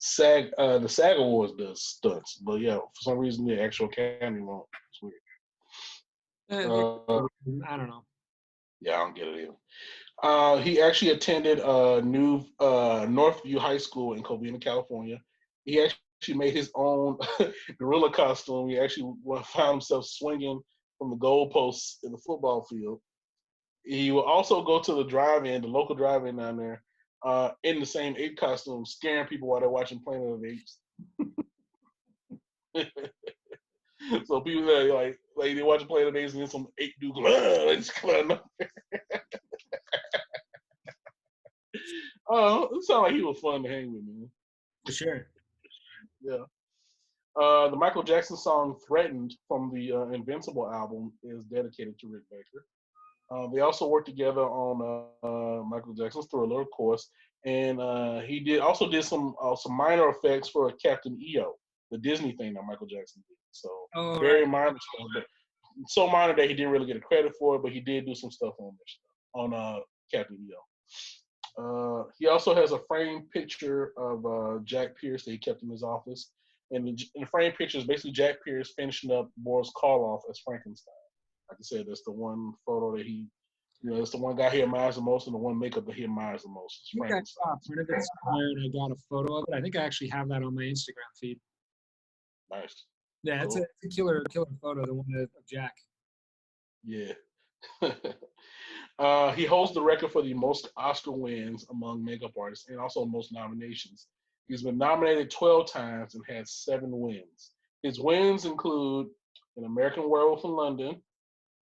SAG Awards does stunts, but yeah, for some reason the actual Academy won't. It's weird. I don't know. Yeah, I don't get it either. He actually attended Northview High School in Covina, California. He actually made his own gorilla costume. He actually found himself swinging from the goalposts in the football field. He will also go to the local drive-in down there, in the same ape costume, scaring people while they're watching Planet of the Apes. So people that like they watching Planet of the Apes and then some ape dude just come out. It sounded like he was fun to hang with, man. For sure. Yeah. The Michael Jackson song "Threatened" from the Invincible album is dedicated to Rick Baker. They also worked together on Michael Jackson's Thriller, of course, and he did some minor effects for Captain EO, the Disney thing that Michael Jackson did. So very minor stuff, but so minor that he didn't really get a credit for it, but he did do some stuff on Captain EO. He also has a framed picture of Jack Pierce that he kept in his office, and the framed picture is basically Jack Pierce finishing up Boris Karloff as Frankenstein. Like I said, that's the one photo that it's the one guy he admires the most and the one makeup that he admires the most. I think I printed it somewhere and I got a photo of it. I think I actually have that on my Instagram feed. Nice. Yeah, Cool. it's a killer photo, the one of Jack. Yeah. He holds the record for the most Oscar wins among makeup artists and also most nominations. He's been nominated 12 times and had 7 wins. His wins include An American Werewolf in London,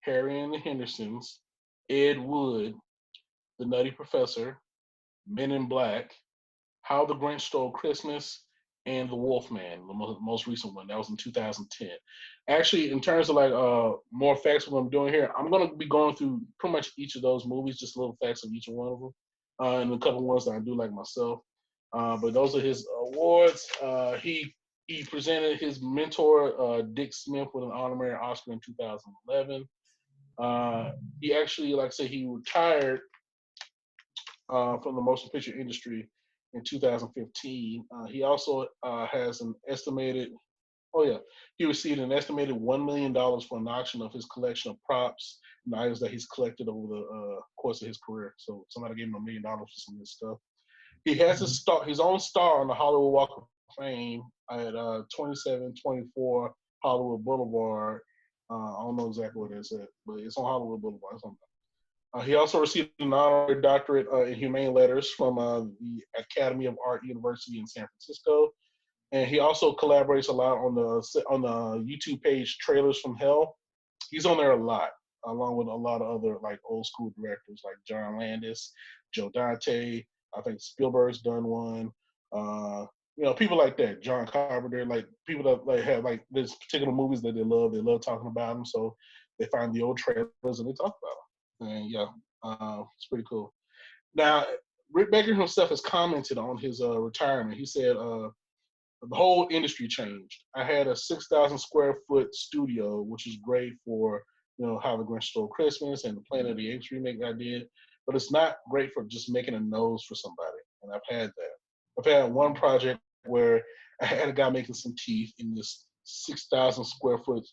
Harry and the Hendersons, Ed Wood, The Nutty Professor, Men in Black, How the Grinch Stole Christmas, and The Wolfman, the most recent one. That was in 2010. Actually, in terms of more facts of what I'm doing here, I'm going to be going through pretty much each of those movies, just little facts of each one of them, and a couple ones that I do like myself. But those are his awards. He presented his mentor, Dick Smith, with an honorary Oscar in 2011. He actually, like I said, he retired from the motion picture industry in 2015. He also has an estimated Oh yeah, he received an estimated $1 million for an auction of his collection of props and items that he's collected over the course of his career. So somebody gave him $1 million for some of this stuff. He has his own star on the Hollywood Walk of Fame at 2724 Hollywood Boulevard. I don't know exactly what it is, but it's on Hollywood Boulevard. He also received an honorary doctorate in humane letters from the Academy of Art University in San Francisco. And he also collaborates a lot on the YouTube page Trailers from Hell. He's on there a lot, along with a lot of other like old school directors like John Landis, Joe Dante. I think Spielberg's done one. People like that, John Carpenter, like people that like have like this particular movies that they love. They love talking about them, so they find the old trailers and they talk about them. And yeah, it's pretty cool. Now, Rick Baker himself has commented on his retirement. He said, the whole industry changed. I had a 6,000 square foot studio, which is great for, How the Grinch Stole Christmas and the Planet of the Apes remake I did, but it's not great for just making a nose for somebody. And I've had that. I've had one project where I had a guy making some teeth in this 6,000 square foot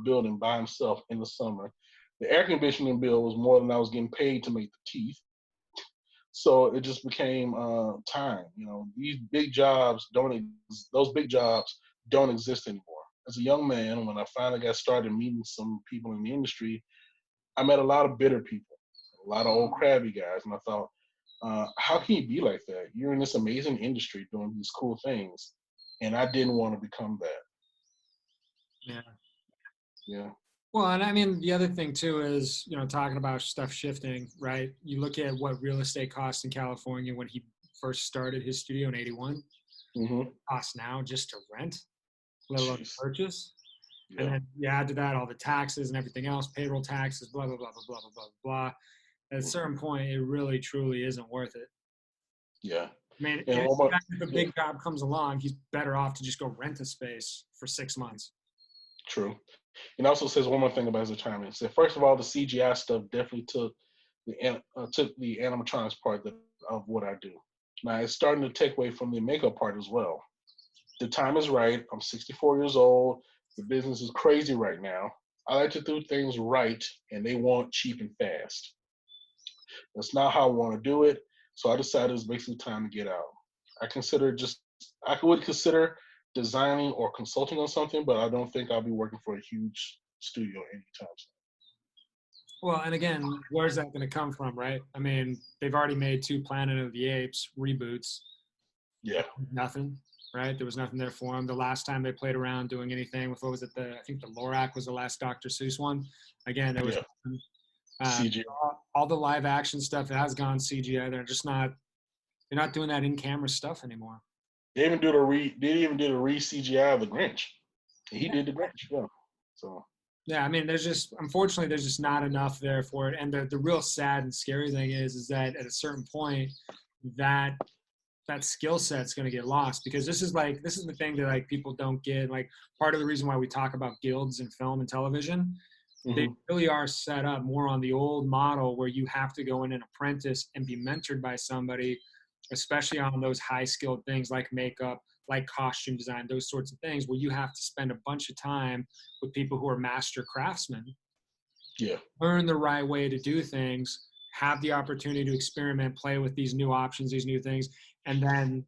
building by himself in the summer. The air conditioning bill was more than I was getting paid to make the teeth. So it just became time. These big jobs those big jobs don't exist anymore. As a young man, when I finally got started meeting some people in the industry, I met a lot of bitter people, a lot of old crabby guys, and I thought, how can you be like that? You're in this amazing industry doing these cool things, and I didn't want to become that. Yeah. Yeah. Well, and I mean, the other thing too is, talking about stuff shifting, right? You look at what real estate costs in California when he first started his studio in 81, costs now just to rent, let alone purchase. Yeah. And then you add to that all the taxes and everything else, payroll taxes, blah, blah, blah, blah, blah, blah, blah, blah. At a certain point, it really, truly isn't worth it. Yeah. I mean, if a big job comes along, he's better off to just go rent a space for 6 months. True. And also says one more thing about his retirement. He said, first of all, the CGI stuff definitely took the animatronics part of what I do. Now it's starting to take away from the makeup part as well. The time is right. I'm 64 years old. The business is crazy right now. I like to do things right, and they want cheap and fast. That's not how I want to do it. So I decided it's basically time to get out. I would consider designing or consulting on something, but I don't think I'll be working for a huge studio anytime soon. Well, and again, where's that going to come from, right? I mean, they've already made 2 Planet of the Apes reboots. Yeah. Nothing, right? There was nothing there for them. The last time they played around doing anything with, I think the Lorac was the last Dr. Seuss one. Again, there was nothing. CGI. All the live action stuff has gone CGI. They're not doing that in-camera stuff anymore. They even did a re-CGI of the Grinch. He did the Grinch, yeah. So. Yeah, I mean, unfortunately, there's just not enough there for it. And the real sad and scary thing is that at a certain point, that skill set's going to get lost, because this is the thing that like people don't get. Like, part of the reason why we talk about guilds in film and television, they really are set up more on the old model where you have to go in and apprentice and be mentored by somebody, especially on those high skilled things like makeup, like costume design, those sorts of things, where you have to spend a bunch of time with people who are master craftsmen. Yeah. Learn the right way to do things, have the opportunity to experiment, play with these new options, these new things, and then,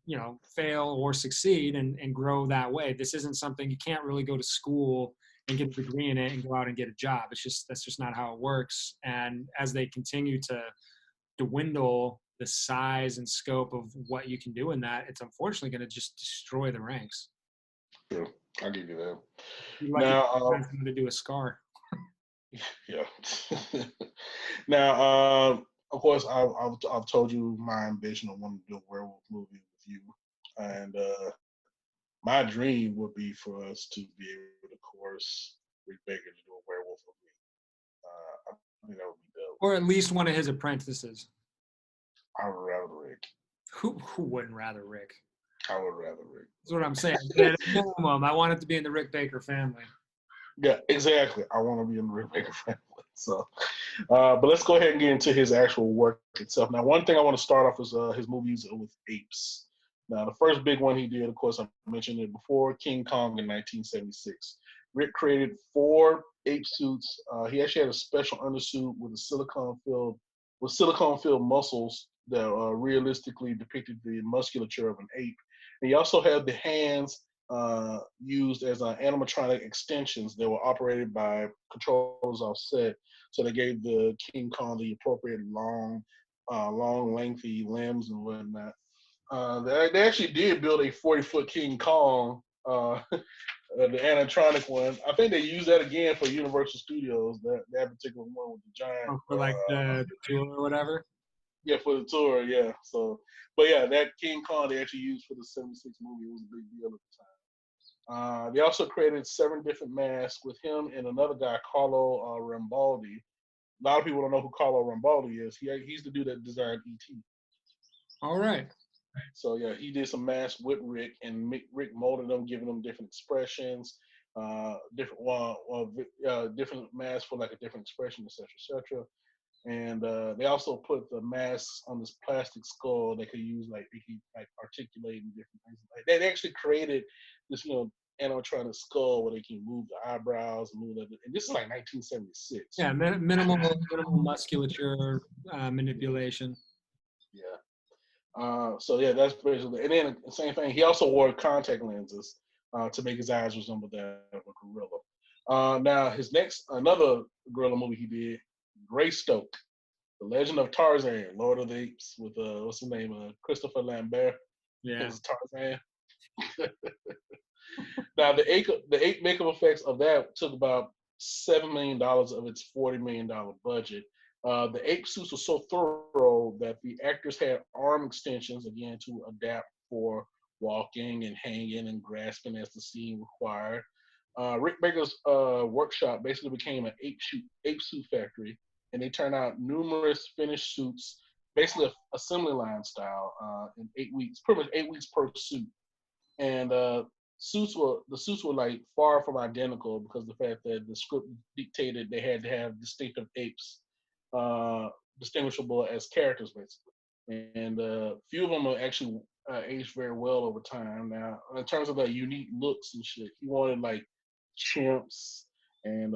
fail or succeed and grow that way. This isn't something, you can't really go to school and get a degree in it and go out and get a job. That's just not how it works. And as they continue to dwindle the size and scope of what you can do in that, it's unfortunately going to just destroy the ranks. Sure, I'll give you that. Now, to do a scar. Yeah. Now, of course, I've told you my ambition of wanting to do a werewolf movie with you, and my dream would be for us to be able to coerce Rick Baker to do a werewolf movie. I think that would be dope. Or at least one of his apprentices. I would rather Rick. Who wouldn't rather Rick? I would rather Rick. That's what I'm saying. At minimum, I want it to be in the Rick Baker family. Yeah, exactly. I want to be in the Rick Baker family. So, but let's go ahead and get into his actual work itself. Now, one thing I want to start off is his movies with apes. Now, the first big one he did, of course, I mentioned it before, King Kong in 1976. Rick created 4 ape suits. He actually had a special undersuit with silicone filled muscles that realistically depicted the musculature of an ape. And he also had the hands used as animatronic extensions that were operated by controllers offset. So they gave the King Kong the appropriate long, lengthy limbs and whatnot. They actually did build a 40-foot King Kong, the animatronic one. I think they used that again for Universal Studios. That particular one with the giant. For like the tour or whatever. Yeah, for the tour. Yeah. So, but yeah, that King Kong they actually used for the '76 movie. It was a big deal at the time. They also created 7 different masks with him and another guy, Carlo Rambaldi. A lot of people don't know who Carlo Rambaldi is. He's the dude that designed E.T. All right. So yeah, he did some masks with Rick, and Rick molded them, giving them different expressions, different masks for like a different expression, etc., etc. And they also put the masks on this plastic skull they could use, like they could like articulate and different things. Like they actually created this, animatronic skull where they can move the eyebrows and move that. And this is like 1976. Yeah, minimal musculature manipulation. Yeah. So yeah, that's basically. And then the same thing. He also wore contact lenses to make his eyes resemble that of a gorilla. Now another gorilla movie he did, Greystoke, The Legend of Tarzan, Lord of the Apes, with what's his name, Christopher Lambert Yeah. as Tarzan. Now the eight makeup effects of that took about $7 million of its $40 million budget. The ape suits were so thorough that the actors had arm extensions again to adapt for walking and hanging and grasping as the scene required. Rick Baker's workshop basically became an ape suit factory, and they turned out numerous finished suits, basically a assembly line style, in 8 weeks, pretty much 8 weeks per suit. And the suits were like far from identical because the fact that the script dictated they had to have distinctive apes, distinguishable as characters basically. And few of them are actually aged very well over time. Now, in terms of the unique looks and shit, he wanted like chimps and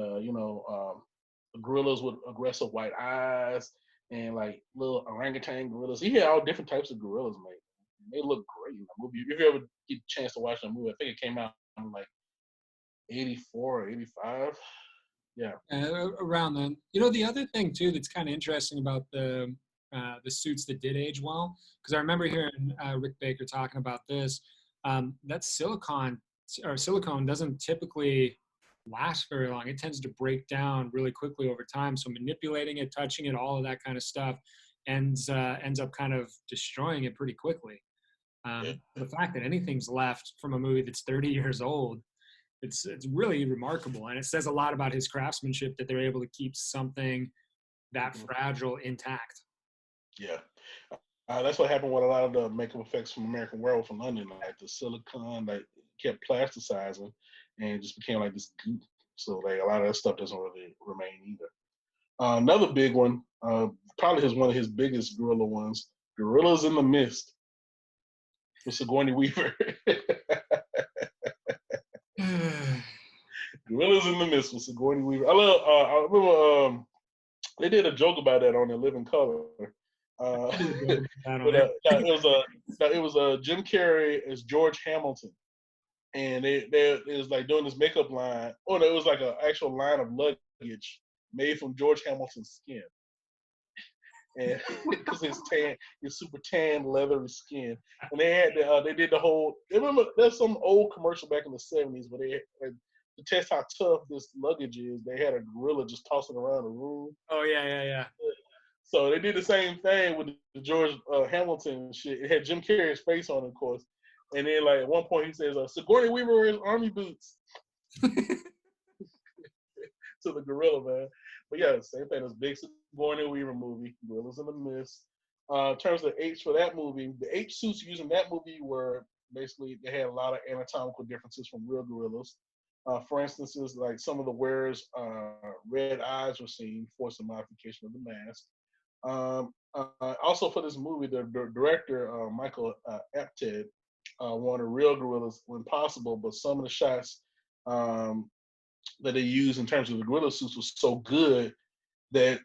gorillas with aggressive white eyes and like little orangutan gorillas. He had all different types of gorillas, mate. They look great in the movie. If you ever get a chance to watch that movie, I think it came out in like 84 or 85. Yeah. Around then. The other thing too that's kind of interesting about the suits that did age well, because I remember hearing Rick Baker talking about this, that silicone doesn't typically last very long. It tends to break down really quickly over time. So manipulating it, touching it, all of that kind of stuff ends up kind of destroying it pretty quickly. The fact that anything's left from a movie that's 30 years old, it's really remarkable, and it says a lot about his craftsmanship that they're able to keep something that fragile intact. Yeah, that's what happened with a lot of the makeup effects from American Werewolf in London, like the silicone that kept plasticizing and just became like this goop. So like a lot of that stuff doesn't really remain either. Another big one, probably one of his biggest gorilla ones, Gorillas in the Mist, with Sigourney Weaver. Gorillas in the Mist with Sigourney Weaver. I remember they did a joke about that on The Living Color. It was Jim Carrey as George Hamilton, and it was like doing this makeup line. Oh no, it was like an actual line of luggage made from George Hamilton's skin. And because his super tan, leathery skin, and they did the whole. Remember, there's some old commercial back in the '70s where they to test how tough this luggage is. They had a gorilla just tossing around the room. Oh yeah. So they did the same thing with the George Hamilton shit. It had Jim Carrey's face on it, of course, and then like at one point he says, "Sigourney Weaver wears army boots." To the gorilla, man. But yeah, same thing. This big Sigourney Weaver movie, Gorillas in the Mist. In terms of the apes for that movie, the ape suits used in that movie were basically, they had a lot of anatomical differences from real gorillas. For instance, like some of the wearers' red eyes were seen, forcing modification of the mask. Also for this movie, the director, Michael Apted, wanted real gorillas when possible, but some of the shots um, that they used in terms of the gorilla suits was so good that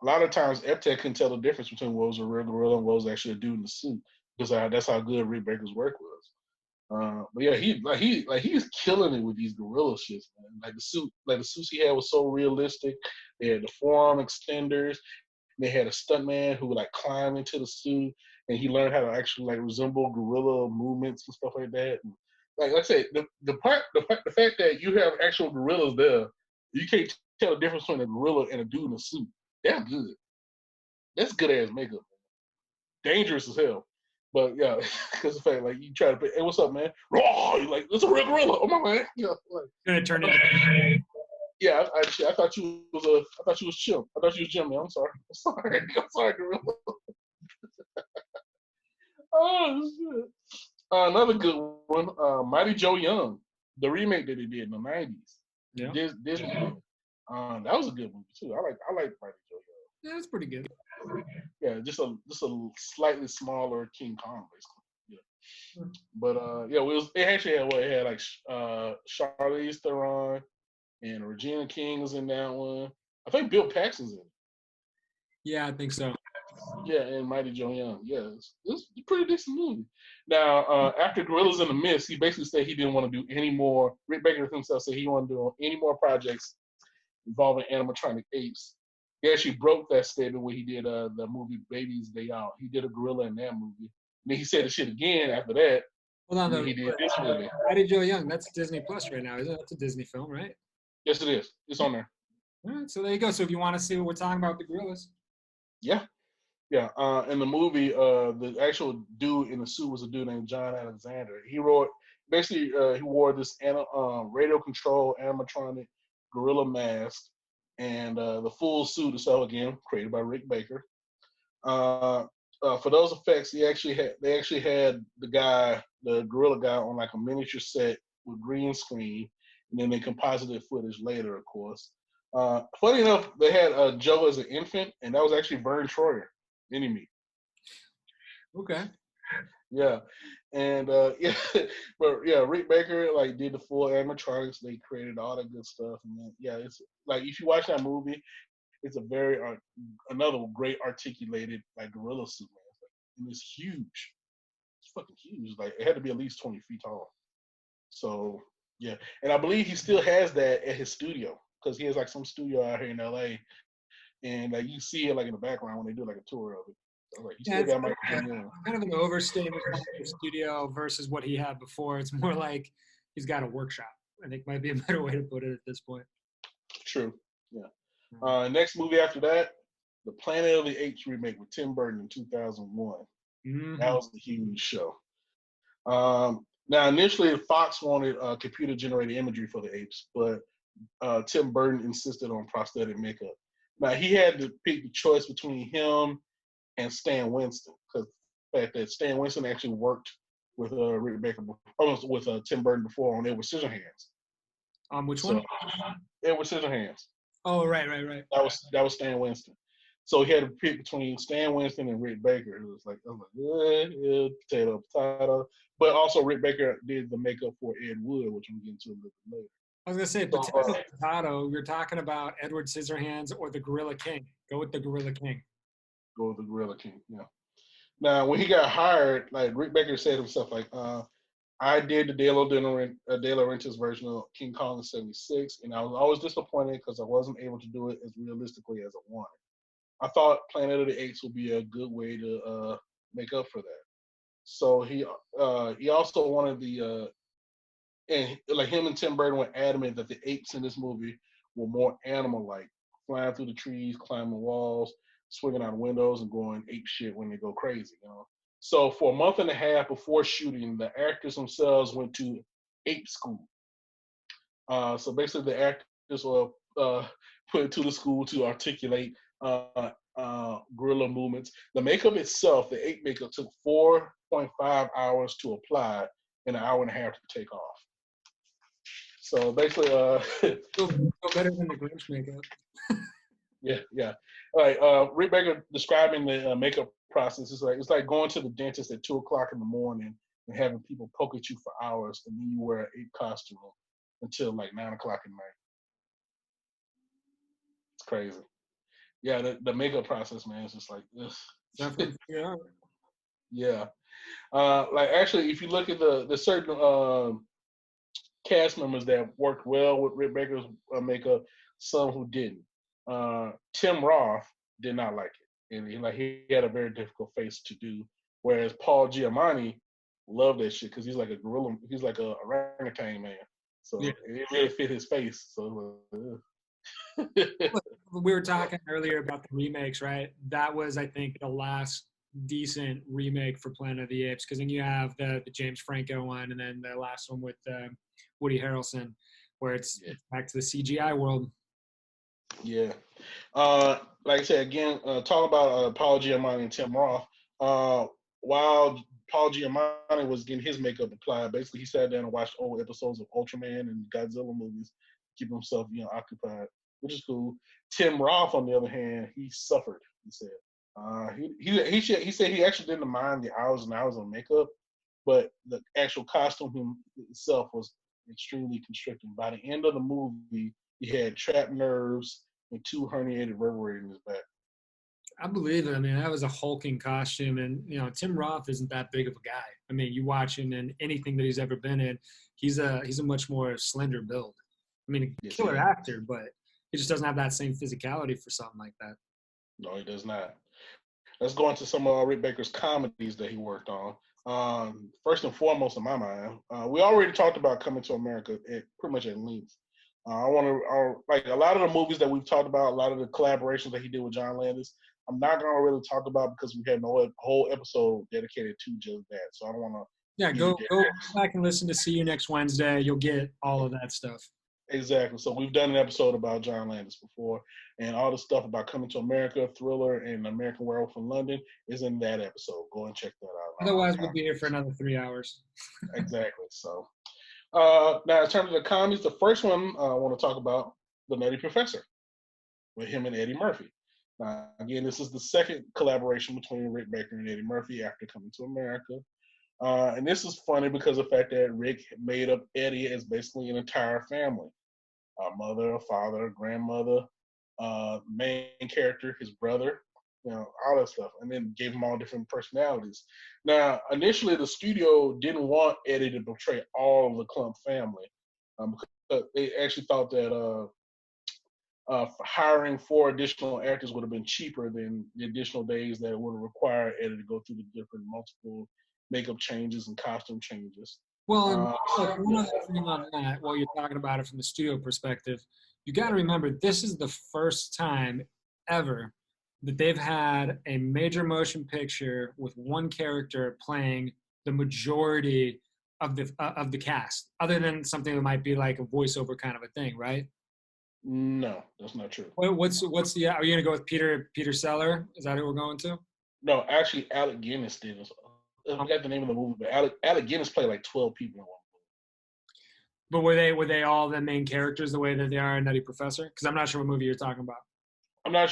a lot of times Eptech couldn't tell the difference between what was a real gorilla and what was actually a dude in the suit because that's how good Rick Baker's work was. But yeah, he's killing it with these gorilla shits, man. Like the suits he had was so realistic. They had the forearm extenders. They had a stuntman who would like climb into the suit, and he learned how to actually like resemble gorilla movements and stuff like that. And, like I said, the fact that you have actual gorillas there, you can't tell the difference between a gorilla and a dude in a suit. That's good. That's good ass makeup. Dangerous as hell. But yeah, because the fact like you try to put, hey, what's up, man? Raw, you like it's a real gorilla. Oh my man, you know, like, Gonna turn into. yeah. I thought you was Chim. I thought you was Jimmy. I'm sorry. I'm sorry, gorilla. Oh shit. Another good one, Mighty Joe Young, the remake that they did in the '90s. Yeah, Disney. That was a good movie too. I like Mighty Joe Young. yeah, that's pretty good. Yeah, just a slightly smaller King Kong, basically. Yeah, but yeah, it actually had it had like Charlize Theron and Regina King was in that one. I think Bill Paxton's in it. Yeah, I think so. Yeah, and Mighty Joe Young. Yeah, it's a pretty decent movie. Now, after Gorillas in the Mist, he basically said he didn't want to do any more. Rick Baker himself said he didn't want to do any more projects involving animatronic apes. He actually broke that statement when he did the movie Baby's Day Out. He did a gorilla in that movie. And then he said the shit again after that. Hold on, And though. he did this movie. Mighty Joe Young, that's Disney Plus right now, isn't it? That's a Disney film, right? Yes, it is. It's on there. All right, so there you go. So if you want to see what we're talking about with the gorillas. Yeah. Yeah. In the movie, the actual dude in the suit was a dude named John Alexander. He wore this radio controlled animatronic gorilla mask and the full suit itself, again created by Rick Baker. For those effects, they actually had the gorilla guy, on like a miniature set with green screen, and then they composited footage later, of course. Funny enough, they had Joe as an infant, and that was actually Vern Troyer, Mini-Me. Okay. Yeah, and yeah, but yeah, Rick Baker like did the full animatronics. They created all that good stuff, and then, yeah, it's like if you watch that movie, it's a very another great articulated like gorilla suit, man. And it's huge. It's fucking huge. Like it had to be at least 20 feet tall. So yeah, and I believe he still has that at his studio because he has like some studio out here in LA, and like you see it like in the background when they do like a tour of it. So, like he Yeah, still it's got Michael Jordan. kind of an overstatement of the studio versus what he had before. It's more like he's got a workshop. I think might be a better way to put it at this point. True. Yeah. Next movie after that, The Planet of the Apes remake with Tim Burton in 2001. Mm-hmm. That was a huge show. Now, initially, Fox wanted computer-generated imagery for the apes, but Tim Burton insisted on prosthetic makeup. Now, he had to pick the choice between him and Stan Winston, because the fact that Stan Winston actually worked with Rick Baker, with Tim Burton before on Edward Scissorhands. Which one? Edward Scissorhands. Oh, right. That was Stan Winston. So he had to pick between Stan Winston and Rick Baker. It was like, potato. But also Rick Baker did the makeup for Ed Wood, which we'll get into a little bit later. I was gonna say potato. You're talking about Edward Scissorhands or the Gorilla King. Go with the Gorilla King. Go with the Gorilla King. Yeah. Now, when he got hired, like Rick Baker said himself, like, I did the De Laurentiis version of King Kong in '76, and I was always disappointed because I wasn't able to do it as realistically as I wanted. I thought Planet of the Apes would be a good way to make up for that. So he also wanted and like him and Tim Burton were adamant that the apes in this movie were more animal-like, flying through the trees, climbing walls, swinging out windows, and going ape shit when they go crazy, you know. So for a month and a half before shooting, the actors themselves went to ape school. So basically, the actors were put to the school to articulate gorilla movements. The makeup itself, the ape makeup, took 4.5 hours to apply and an hour and a half to take off. So basically, Still better than the Grinch makeup. yeah. All right, Rick Baker describing the makeup process is like it's like going to the dentist at 2:00 in the morning and having people poke at you for hours, and then you wear an ape costume until like 9 o'clock at night. It's crazy. Yeah, the makeup process, man, is just like this. Definitely figure out. Yeah. Like actually, if you look at the certain cast members that worked well with Rick Baker's makeup, some who didn't. Tim Roth did not like it, and he had a very difficult face to do. Whereas Paul Giamatti loved that shit because he's like a gorilla, he's like a orangutan man, so Yeah. it really fit his face. So We were talking earlier about the remakes, right? That was, I think, the last decent remake for Planet of the Apes, because then you have the James Franco one, and then the last one with Woody Harrelson, where it's back to the CGI world. yeah. Like I said again, talking about Paul Giamatti and Tim Roth. While Paul Giamatti was getting his makeup applied, basically he sat down and watched old episodes of Ultraman and Godzilla movies, keep himself occupied, which is cool. Tim Roth, on the other hand, he suffered. He said he said he actually didn't mind the hours and hours of makeup, but the actual costume itself was extremely constricting. By the end of the movie, he had trapped nerves and 2 herniated vertebrae in his back. I believe it. I mean, that was a hulking costume, and Tim Roth isn't that big of a guy. I mean, you watch him in anything that he's ever been in, he's a much more slender build. I mean, a killer actor, but he just doesn't have that same physicality for something like that. No, he does not. Let's go into some of Rick Baker's comedies that he worked on. First and foremost, in my mind, we already talked about Coming to America pretty much at length. I want to like a lot of the movies that we've talked about, a lot of the collaborations that he did with John Landis. I'm not going to really talk about because we had a whole episode dedicated to just that. So I don't want to. Yeah, go back and listen to See You Next Wednesday. You'll get all of that stuff. Exactly. So we've done an episode about John Landis before, and all the stuff about Coming to America, Thriller, and American Werewolf in London is in that episode. Go and check that out. Otherwise, we'll be here for another 3 hours. Exactly. So now, in terms of the comedies, the first one I want to talk about, The Nutty Professor, with him and Eddie Murphy. Now, again, this is the second collaboration between Rick Baker and Eddie Murphy after Coming to America. And this is funny because of the fact that Rick made up Eddie as basically an entire family. A mother, a father, a grandmother, main character, his brother, all that stuff. And then gave them all different personalities. Now, initially, the studio didn't want Eddie to portray all of the Clump family because they actually thought that hiring 4 additional actors would have been cheaper than the additional days that it would have required Eddie to go through the different multiple makeup changes and costume changes. Well, look, one other thing on that, while you're talking about it from the studio perspective, you got to remember this is the first time ever that they've had a major motion picture with one character playing the majority of the cast, other than something that might be like a voiceover kind of a thing, right? No, that's not true. What's the? Are you gonna go with Peter Seller? Is that who we're going to? No, actually, Alec Guinness did. I forgot the name of the movie, but Alec Guinness played like 12 people in one movie. But were they all the main characters the way that they are in Nutty Professor? Because I'm not sure what movie you're talking about. I'm not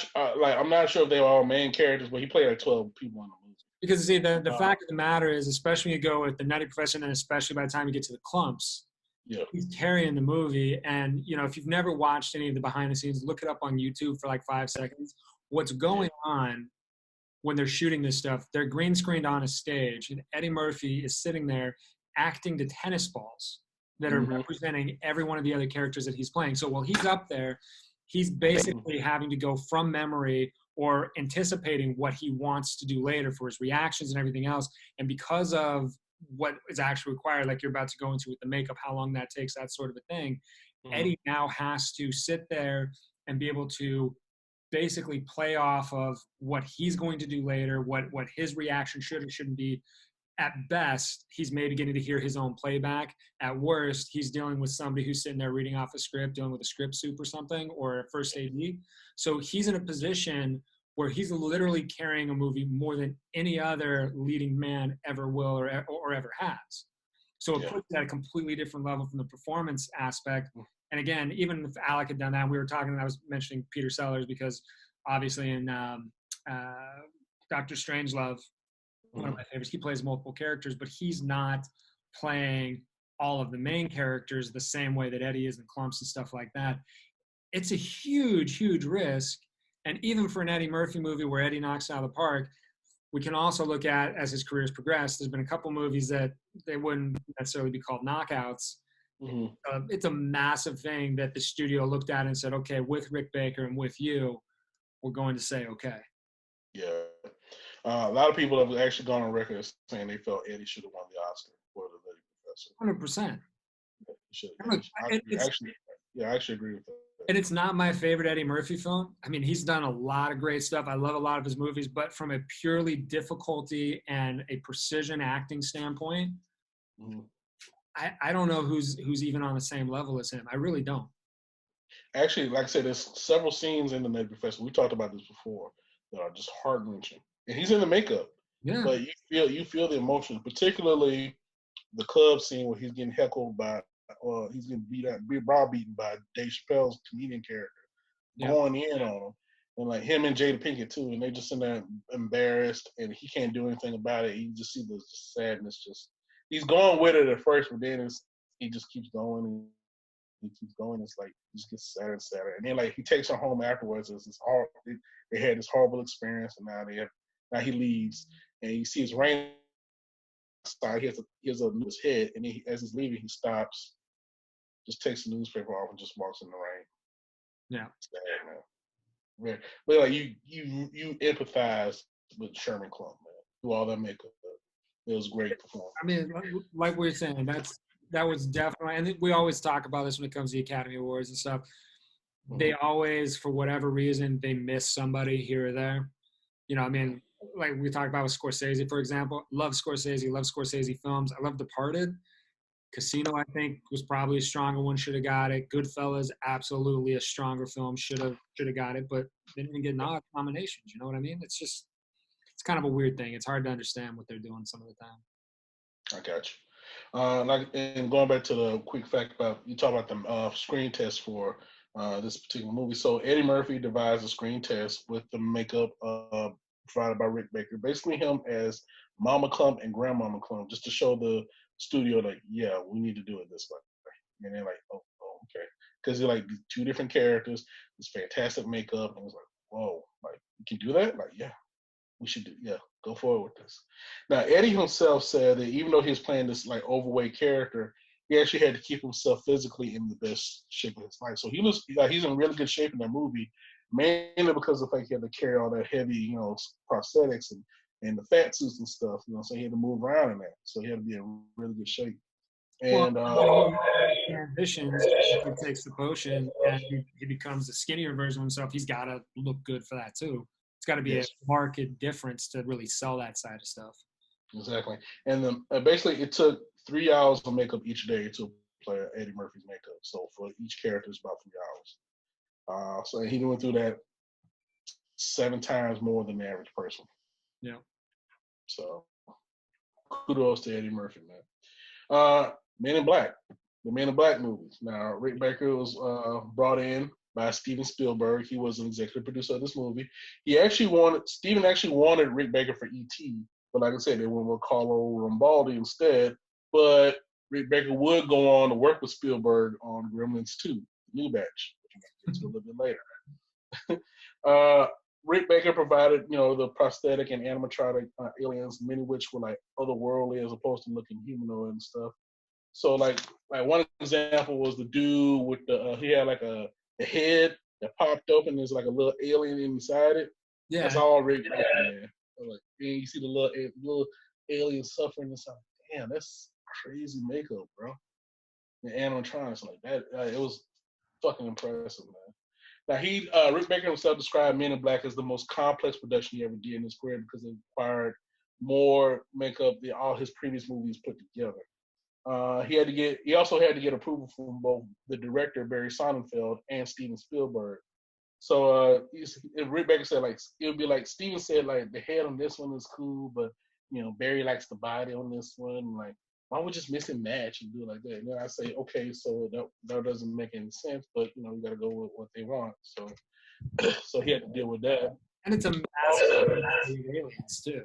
sure if they were all main characters, but he played like 12 people in the movie. Because see, the fact of the matter is, especially when you go with the Nutty Professor, and especially by the time you get to the Clumps, he's carrying the movie. And if you've never watched any of the behind the scenes, look it up on YouTube for like 5 seconds. What's going on when they're shooting this stuff? They're green screened on a stage, and Eddie Murphy is sitting there acting to tennis balls that are representing every one of the other characters that he's playing. So while he's up there, he's basically having to go from memory or anticipating what he wants to do later for his reactions and everything else. And because of what is actually required, like you're about to go into with the makeup, how long that takes, that sort of a thing, Eddie now has to sit there and be able to basically play off of what he's going to do later, what his reaction should or shouldn't be. At best, he's maybe getting to hear his own playback. At worst, he's dealing with somebody who's sitting there reading off a script, dealing with a script soup or something, or a first AD. So he's in a position where he's literally carrying a movie more than any other leading man ever will or ever has. So it puts it at a completely different level from the performance aspect. And again, even if Alec had done that, we were talking, I was mentioning Peter Sellers because obviously in Dr. Strangelove, one of my favorites. He plays multiple characters, but he's not playing all of the main characters the same way that Eddie is in Clumps and stuff like that. It's a huge, huge risk. And even for an Eddie Murphy movie where Eddie knocks it out of the park, we can also look at, as his career's progressed, there's been a couple movies that they wouldn't necessarily be called knockouts. It's a massive thing that the studio looked at and said, okay, with Rick Baker and with you, we're going to say, okay. Yeah. A lot of people have actually gone on record as saying they felt Eddie should have won the Oscar for the Nutty Professor. 100%. I actually agree with that. And it's not my favorite Eddie Murphy film. I mean, he's done a lot of great stuff. I love a lot of his movies, but from a purely difficulty and a precision acting standpoint, I don't know who's even on the same level as him. I really don't. Actually, like I said, there's several scenes in The Nutty Professor. We talked about this before that are just heart-wrenching. And he's in the makeup, but you feel the emotion, particularly the club scene where he's getting heckled by, he's getting browbeaten by Dave Chappelle's comedian character, going in on him, and like him and Jada Pinkett too, and they just in there embarrassed, and he can't do anything about it. You just see the sadness. Just he's going with it at first, but then he just keeps going and he keeps going. It's like he just gets sadder and sadder, and then like he takes her home afterwards. It's hard. They had this horrible experience, and now he leaves, and you see his rain. He has a his head, and as he's leaving, he stops, just takes the newspaper off, and just walks in the rain. Yeah, sad, man. But like you empathize with Sherman Klump, man, through all that makeup. It was great performance. I mean, like we were saying, that was definitely, and we always talk about this when it comes to the Academy Awards and stuff. They always, for whatever reason, they miss somebody here or there. You know, I mean, like we talked about with Scorsese, for example. Love Scorsese films. I love Departed. Casino, I think, was probably a stronger one, should have got it. Goodfellas, absolutely a stronger film, should have got it, but they didn't get nominations. You know what I mean? It's kind of a weird thing. It's hard to understand what they're doing some of the time. I got you. And going back to the quick fact about, you talk about the screen test for this particular movie. So Eddie Murphy devised a screen test with the makeup provided by Rick Baker. Basically him as Mama Clump and Grandmama Clump, just to show the studio like, yeah, we need to do it this way. And they're like, oh okay. Because they're like two different characters, this fantastic makeup, and it's like, whoa, like you can do that? Like, yeah, we should go forward with this. Now Eddie himself said that even though he was playing this like overweight character, he actually had to keep himself physically in the best shape of his life. So he's in really good shape in that movie, mainly because of the fact he had to carry all that heavy, prosthetics and the fat suits and stuff, so he had to move around in that. So he had to be in really good shape. And he transitions, he takes the potion, and he becomes a skinnier version of himself. He's got to look good for that too. It's got to be a marked difference to really sell that side of stuff. Exactly. And then basically it took 3 hours of makeup each day to play Eddie Murphy's makeup. So for each character, it's about 3 hours. So he went through that 7 times more than the average person. Yeah. So kudos to Eddie Murphy, man. Men in Black, the Men in Black movies. Now, Rick Baker was brought in by Steven Spielberg. He was an executive producer of this movie. Steven actually wanted Rick Baker for E.T., but like I said, they went with Carlo Rambaldi instead. But Rick Baker would go on to work with Spielberg on Gremlins 2, New Batch, which we'll get to a little bit later. Rick Baker provided, the prosthetic and animatronic aliens, many of which were like otherworldly as opposed to looking humanoid and stuff. So like one example was the dude with he had like a head that popped open. There's like a little alien inside it. Yeah, that's all Rick Baker, man. Like, and you see the little alien suffering inside. Damn, that's crazy makeup, bro. The animatronics like that, it was fucking impressive, man. Now Rick Baker himself described Men in Black as the most complex production he ever did in his career because it required more makeup than all his previous movies put together. He also had to get approval from both the director Barry Sonnenfeld and Steven Spielberg. So Rick Baker said like it would be like Steven said like the head on this one is cool, but Barry likes the body on this one. Like, why would we just mix and match and do it like that? And then I say, okay, so that doesn't make any sense, but you got to go with what they want. So so he had to deal with that. And it's a massive aliens too.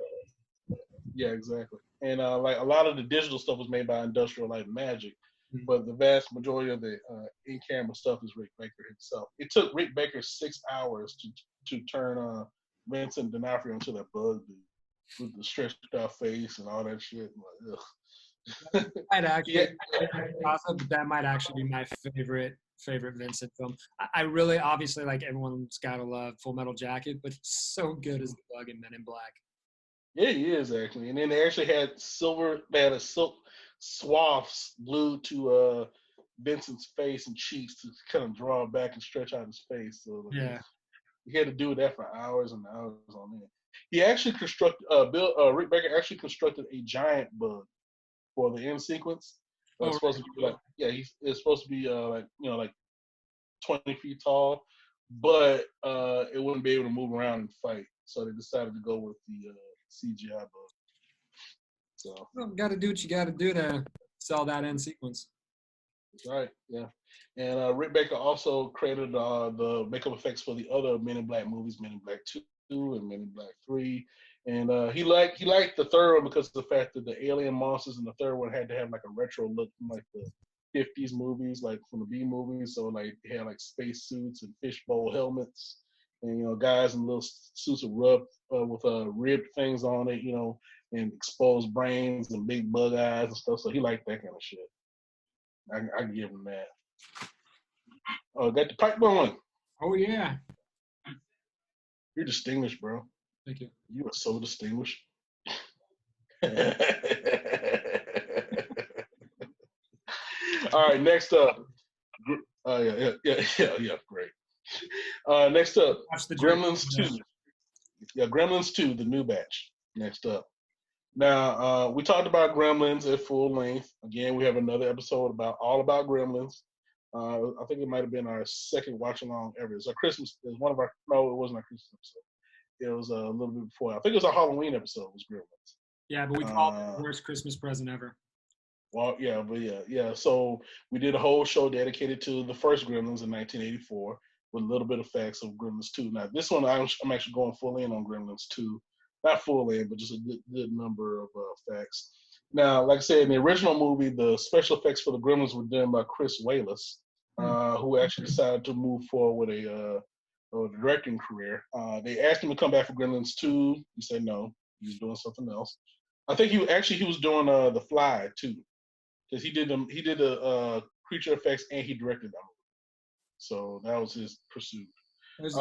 Yeah, exactly. And like a lot of the digital stuff was made by Industrial Light and Magic, Mhm. but the vast majority of the in-camera stuff is Rick Baker himself. It took Rick Baker 6 hours to turn Vincent D'Onofrio into that bug dude with the stretched out face and all that shit. I'm like, Might yeah, actually, also, but that might actually be my favorite Vincent film. I really, obviously, like everyone's gotta love Full Metal Jacket, but he's so good as the Bug in Men in Black. yeah, he is actually. And then they actually had they had a silk swaths glued to Vincent's face and cheeks to kind of draw back and stretch out his face. So like, Yeah. he had to do that for hours and hours on end. He actually constructed Rick Baker actually constructed a giant bug for the end sequence. Oh, It's supposed to be like it's supposed to be like 20 feet tall, but it wouldn't be able to move around and fight. So they decided to go with the CGI bug. So well, gotta do what you gotta do to sell that end sequence. that's right, yeah. And Rick Baker also created the makeup effects for the other Men in Black movies, Men in Black 2 and Men in Black 3. And he liked the third one because of the fact that the alien monsters in the third one had to have like a retro look from like the 50s movies, like from the B movies. So like they had like space suits and fishbowl helmets, and guys in little suits of with ribbed things on it, and exposed brains and big bug eyes and stuff. So he liked that kind of shit. I can give him that. Oh, got the pipe going. Oh yeah. You're distinguished, bro. Thank you. You are so distinguished. All right, next up. Yeah, great. Next up, Watch the Gremlins journey. 2. Yeah, Gremlins 2, the new batch. Next up. Now, we talked about Gremlins at full length. Again, we have another episode all about Gremlins. I think it might have been our second watch along ever. It's our Christmas. It wasn't our Christmas episode. It was a little bit before. I think it was a Halloween episode. Was Gremlins. Yeah, but we called it the worst Christmas present ever. Well, yeah. So we did a whole show dedicated to the first Gremlins in 1984 with a little bit of facts of Gremlins 2. Now, this one I'm actually going full in on Gremlins 2. Not full in, but just a good number of facts. Now, like I said, in the original movie, the special effects for the Gremlins were done by Chris Walas, who actually decided to move forward with a directing career. They asked him to come back for Gremlins 2. He said no. He was doing something else. I think he was doing The Fly too, because he did the creature effects and he directed them. So that was his pursuit. That was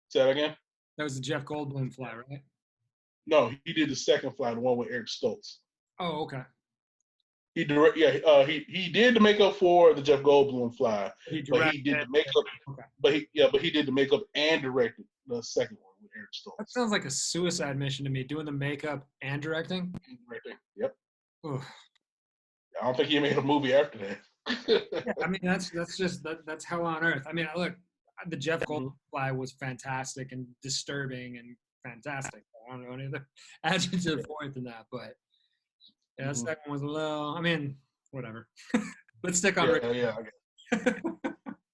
Say that again. That was the Jeff Goldblum Fly, right? No, he did the second Fly, the one with Eric Stoltz. Oh, okay. He did the makeup for the Jeff Goldblum Fly, but he did the makeup. Okay. But he did the makeup and directed the second one with Eric Stoltz. That sounds like a suicide mission to me, doing the makeup and directing. Yep. Oof. I don't think he made a movie after that. Yeah, I mean that's hell on earth. I mean, look, the Jeff Goldblum Fly was fantastic and disturbing and fantastic. I don't know any other adjective for it than that, but yeah, the second one was a little. I mean, whatever. Let's stick on. Yeah.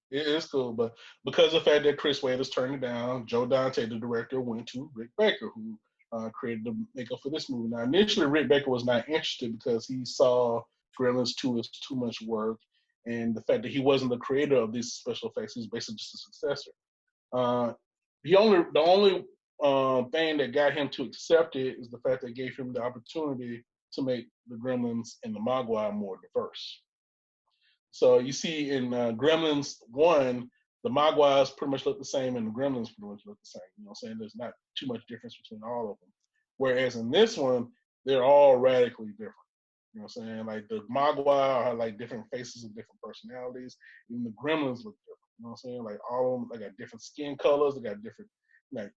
It's cool, but because of the fact that Chris Walas turned it down, Joe Dante, the director, went to Rick Baker, who created the makeup for this movie. Now, initially, Rick Baker was not interested because he saw Gremlins 2 as too much work, and the fact that he wasn't the creator of these special effects, he's basically just a successor. The only thing that got him to accept it is the fact that it gave him the opportunity to make the Gremlins and the Mogwai more diverse. So you see in Gremlins 1, the Mogwais pretty much look the same and the Gremlins pretty much look the same. You know what I'm saying? There's not too much difference between all of them. Whereas in this one, they're all radically different. You know what I'm saying? Like the Mogwai have like different faces and different personalities. Even the Gremlins look different. You know what I'm saying? Like all of them, they got different skin colors. They got different like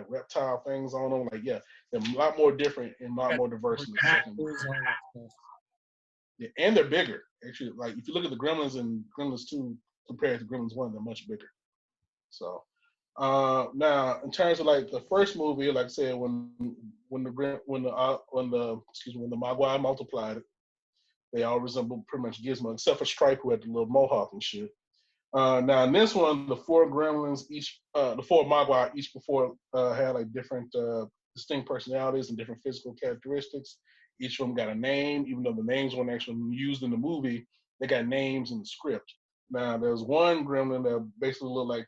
reptile things on them. Like they're a lot more different and a lot more diverse in the second movie. Yeah, and they're bigger. Actually, like if you look at the Gremlins and Gremlins 2 compared to Gremlins 1, they're much bigger. So now in terms of like the first movie, like I said, when the Mogwai multiplied, they all resemble pretty much Gizmo, except for Stripe who had the little mohawk and shit. Now in this one, the four gremlins the four Mogwai each before had like different distinct personalities and different physical characteristics. Each of them got a name, even though the names weren't actually used in the movie. They got names in the script. Now there's one gremlin that basically looked like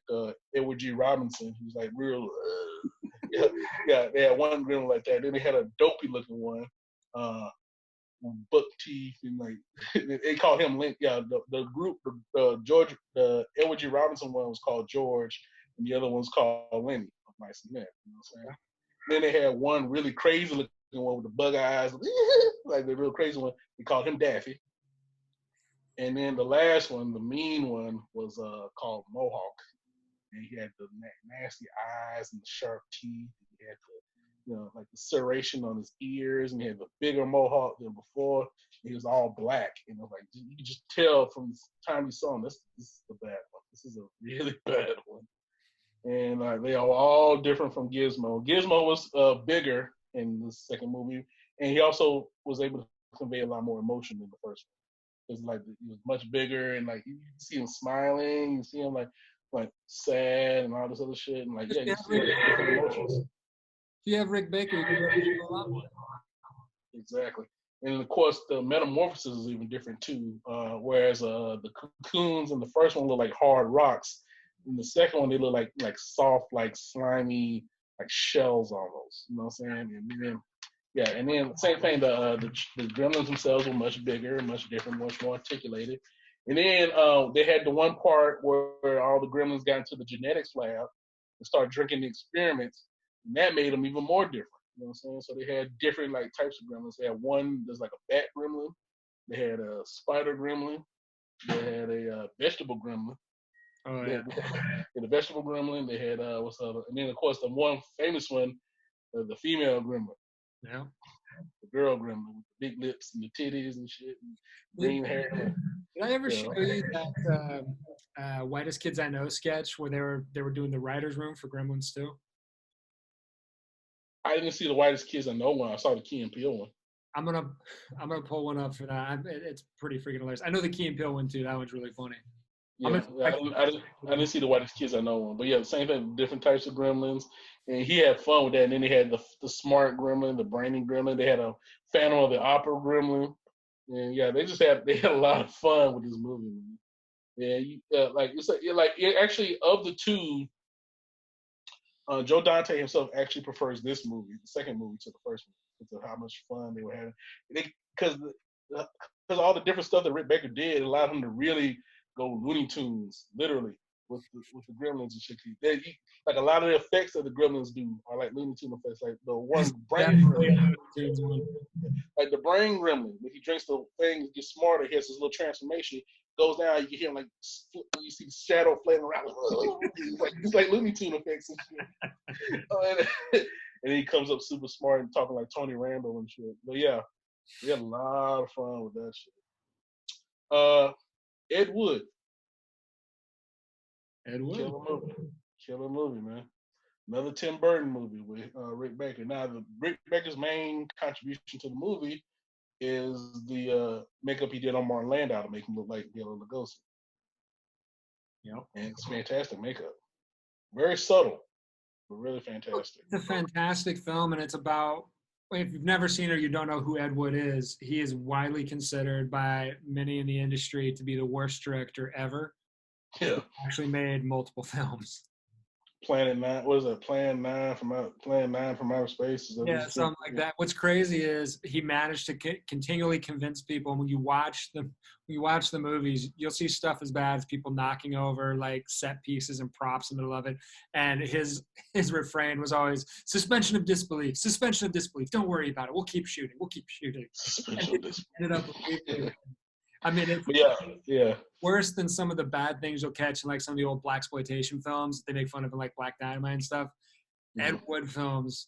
Edward G. Robinson. He was like real. Yeah. They had one gremlin like that. Then they had a dopey looking one. Buck teeth and like they called him Link. Yeah, the group, the Edward G. Robinson one was called George, and the other one's called Lenny. Nice and that, you know what I'm saying? Then they had one really crazy looking one with the bug eyes, like the real crazy one. They called him Daffy. And then the last one, the mean one, was called Mohawk, and he had the nasty eyes and the sharp teeth. He had like the serration on his ears, and he had the bigger mohawk than before. He was all black, and it was like you could just tell from the time you saw him, this is the bad one. This is a really bad one. And they are all different from Gizmo. Gizmo was bigger in the second movie, and he also was able to convey a lot more emotion than the first one. Because like he was much bigger, and like you see him smiling, you see him like sad and all this other shit, and like you see different emotions. If you have Rick Baker, you can do a lot more. Exactly. And of course, the metamorphosis is even different too. Whereas the cocoons in the first one look like hard rocks, in the second one they look like soft, like slimy, like shells almost. You know what I'm saying? And then same thing. The gremlins themselves were much bigger, much different, much more articulated. And then they had the one part where all the gremlins got into the genetics lab and started drinking the experiments. And that made them even more different. You know what I'm saying? So they had different like types of gremlins. They had one that's like a bat gremlin. They had a spider gremlin. They had a vegetable gremlin. Oh yeah. They had a vegetable gremlin. They had and then of course the one famous one, the female gremlin. Yeah. The girl gremlin with the big lips and the titties and shit, and green hair. Did I ever show you that Whitest Kids I Know sketch where they were doing the writers' room for Gremlins 2? I didn't see the Whitest Kids I Know one. I saw the Key and Peele one. I'm gonna pull one up for that. It's pretty freaking hilarious. I know the Key and Peele one too. That one's really funny. Yeah, I didn't see the Whitest Kids I Know one, but yeah, the same thing, different types of gremlins, and he had fun with that. And then they had the smart gremlin, the brainy gremlin. They had a Phantom of the Opera gremlin, and yeah, they had a lot of fun with this movie. Man. Yeah, actually of the two, Joe Dante himself actually prefers this movie, the second movie, to the first one because of how much fun they were having. Because all the different stuff that Rick Baker did allowed him to really go Looney Tunes, literally, with the Gremlins and shit. Like a lot of the effects that the Gremlins do are like Looney Tune effects. Like the one brain gremlin, like the brain gremlin, when he drinks the thing, gets smarter, he has this little transformation. Goes down, you can hear him like you see the shadow flailing around. It's like Looney Tune effects and shit. And he comes up super smart and talking like Tony Randall and shit. But yeah, we had a lot of fun with that shit. Ed Wood. Killer movie, man. Another Tim Burton movie with Rick Baker. Now, Rick Baker's main contribution to the movie is the makeup he did on Martin Landau to make him look like Bela Lugosi. Yep. And it's fantastic makeup. Very subtle, but really fantastic. It's a fantastic film, and it's about, if you've never seen it or you don't know who Ed Wood is, he is widely considered by many in the industry to be the worst director ever. Yeah. Actually made multiple films. Planet 9, what is that? Plan 9 from Outer Space? Yeah, something like that. What's crazy is he managed to continually convince people. And when you watch the movies, you'll see stuff as bad as people knocking over like set pieces and props in the middle of it. And his refrain was always suspension of disbelief. Don't worry about it. We'll keep shooting. Suspension of disbelief. Ended up with I mean, it's worse than some of the bad things you'll catch in like some of the old blaxploitation films. They make fun of it, like Black Dynamite and stuff. Mm-hmm. Ed Wood films.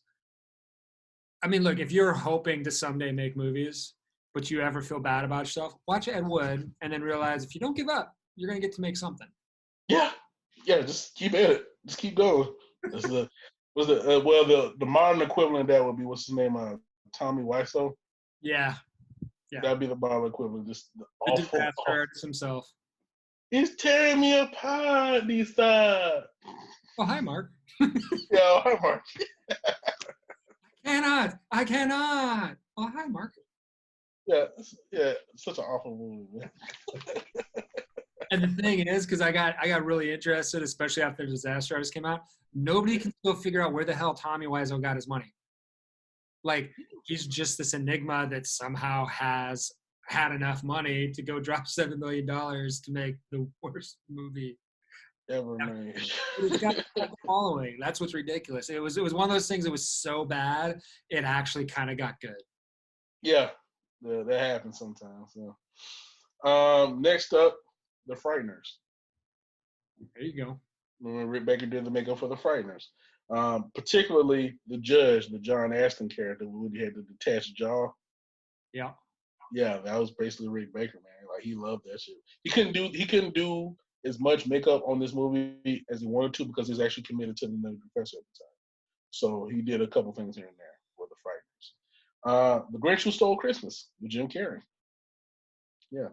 I mean, look, if you're hoping to someday make movies, but you ever feel bad about yourself, watch Ed Wood and then realize if you don't give up, you're gonna get to make something. Yeah, just keep at it. Just keep going. The modern equivalent of that would be, what's his name? Tommy Wiseau. Yeah. That'd be the modern equivalent. Just the awful, disaster artist himself. It's tearing me apart, Lisa. Oh, hi, Mark. Yeah, hi, Mark. I cannot. Oh, hi, Mark. Yeah, yeah, such an awful movie, man. And the thing is, because I got really interested, especially after Disaster Artist came out. Nobody can still figure out where the hell Tommy Wiseau got his money. Like he's just this enigma that somehow has had enough money to go drop $7 million to make the worst movie. Ever, man. It's got a following. That's what's ridiculous. It was one of those things that was so bad it actually kind of got good. Yeah, that happens sometimes. So. Next up, The Frighteners. There you go. When Rick Baker did the makeup for The Frighteners. Particularly the judge, the John Aston character, when he had the detached jaw. Yeah. Yeah, that was basically Rick Baker, man. Like he loved that shit. He couldn't do as much makeup on this movie as he wanted to because he was actually committed to the Nutty Professor at the time. So he did a couple things here and there for The Frighteners. The Grinch Who Stole Christmas with Jim Carrey. Yeah.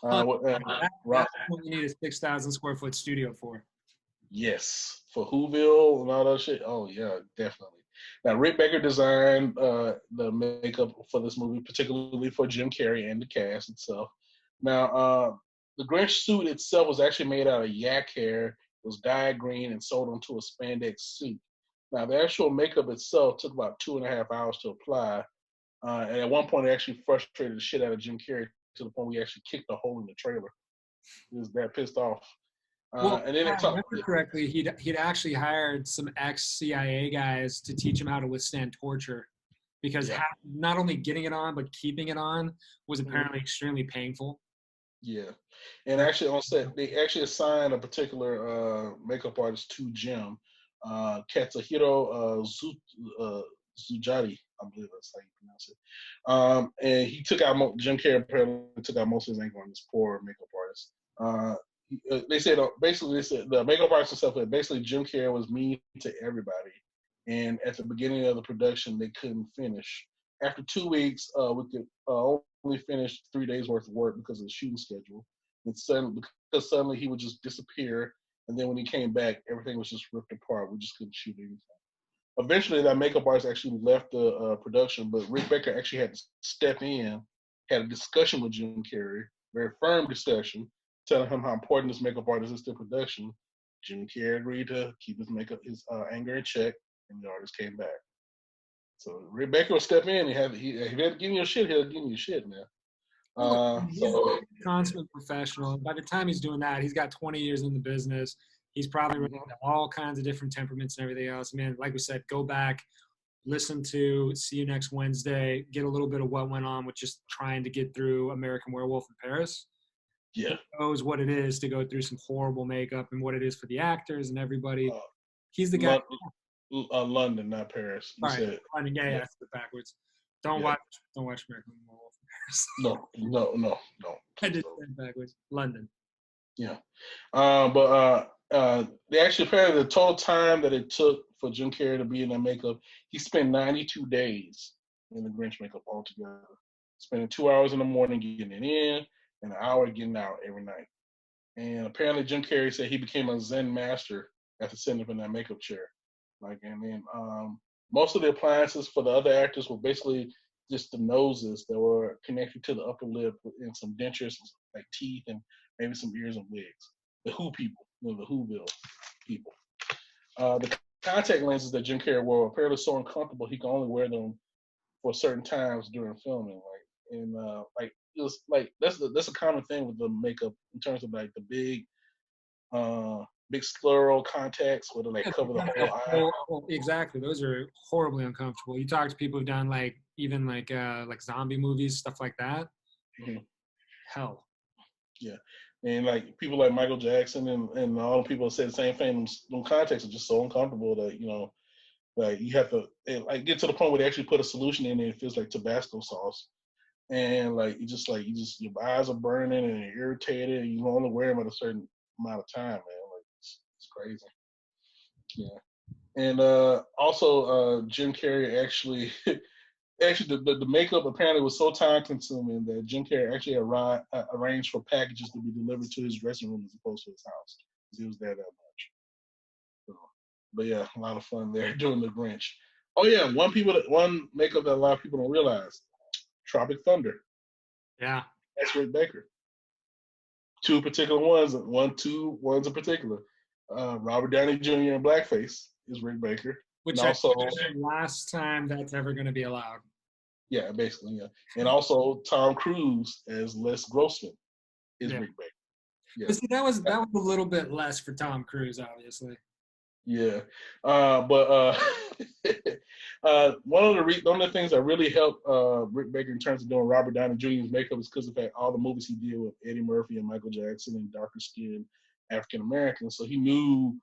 That's what you need a 6,000 square foot studio for. Yes, for Whoville and all that shit. Oh yeah, definitely. Now Rick Baker designed the makeup for this movie, particularly for Jim Carrey and the cast itself. Now the Grinch suit itself was actually made out of yak hair. It was dyed green and sewed onto a spandex suit. Now the actual makeup itself took about 2.5 hours to apply, and at one point it actually frustrated the shit out of Jim Carrey to the point we actually kicked a hole in the trailer. He was that pissed off. Well, And then if it I remember correctly, he'd actually hired some ex-CIA guys to teach him how to withstand torture, because Yeah. not only getting it on but keeping it on was Mhm. apparently extremely painful. Yeah, and actually on set they actually assigned a particular makeup artist to Jim, Katsuhiro Zujari, I believe that's how you pronounce it. And he took out Jim Carrey apparently took out most of his anger on this poor makeup artist. They said basically they said the makeup artist himself said basically Jim Carrey was mean to everybody, and at the beginning of the production they couldn't finish. After 2 weeks, we could only finish 3 days worth of work because of the shooting schedule. And because suddenly he would just disappear, and then when he came back, everything was just ripped apart. We just couldn't shoot anything. Eventually, that makeup artist actually left the production, but Rick Baker actually had to step in, had a discussion with Jim Carrey, very firm discussion, telling him how important this makeup artist is to production. Jim Carrey agreed to keep his anger in check, and the artist came back. So Rick Baker will step in. If he had to give you a shit, he'll give you a shit, man. Well, he's So a consummate professional. And by the time he's doing that, he's got 20 years in the business. He's probably run into all kinds of different temperaments and everything else. Man, like we said, go back, listen to See You Next Wednesday, get a little bit of what went on with just trying to get through American Werewolf in Paris. yeah, He knows what it is to go through some horrible makeup and what it is for the actors and everybody. uh, He's the guy. London, not Paris. You Sorry, said I mean, yeah, it's backwards. Don't yeah. watch American Werewolf in Paris. No. I did say it backwards. London. Yeah. But they actually apparently the total time that it took for Jim Carrey to be in that makeup, he spent 92 days in the Grinch makeup altogether. Spending 2 hours in the morning getting it in and an hour getting out every night. And apparently Jim Carrey said he became a Zen master after sitting up in that makeup chair. Like, and then most of the appliances for the other actors were basically just the noses that were connected to the upper lip and some dentures, like teeth, and maybe some ears and wigs. The Who people, the Whoville people. The contact lenses that Jim Carrey wore were apparently so uncomfortable he could only wear them for certain times during filming. Like it was like that's a common thing with the makeup in terms of like the big scleral contacts where they like cover the whole eye. Exactly. Those are horribly uncomfortable. You talk to people who've done like even like zombie movies, stuff like that. Mm-hmm. Hell. Yeah. And like people like Michael Jackson and all the people that say the same thing, them contacts are just so uncomfortable that, like you have to like get to the point where they actually put a solution in there. It feels like Tabasco sauce. And like your eyes are burning and you're irritated and you only wear them at a certain amount of time, man. Like it's crazy. Yeah. And also Jim Carrey actually actually the makeup apparently was so time consuming that Jim Carrey actually arranged for packages to be delivered to his dressing room as opposed to his house. He was there that much. So, but yeah, a lot of fun there doing the Grinch. Oh yeah, one makeup that a lot of people don't realize: Tropic Thunder. Yeah. That's Rick Baker. Two particular ones, two ones in particular. Robert Downey Jr. in blackface is Rick Baker, Which and I also think is the last time that's ever going to be allowed. yeah, basically yeah, and also Tom Cruise as Les Grossman is Rick Baker. Yeah. But see, that was a little bit less for Tom Cruise, obviously. Yeah, but one of the things that really helped Rick Baker in terms of doing Robert Downey Jr.'s makeup is because of that all the movies he did with Eddie Murphy and Michael Jackson and darker skinned African Americans, so he knew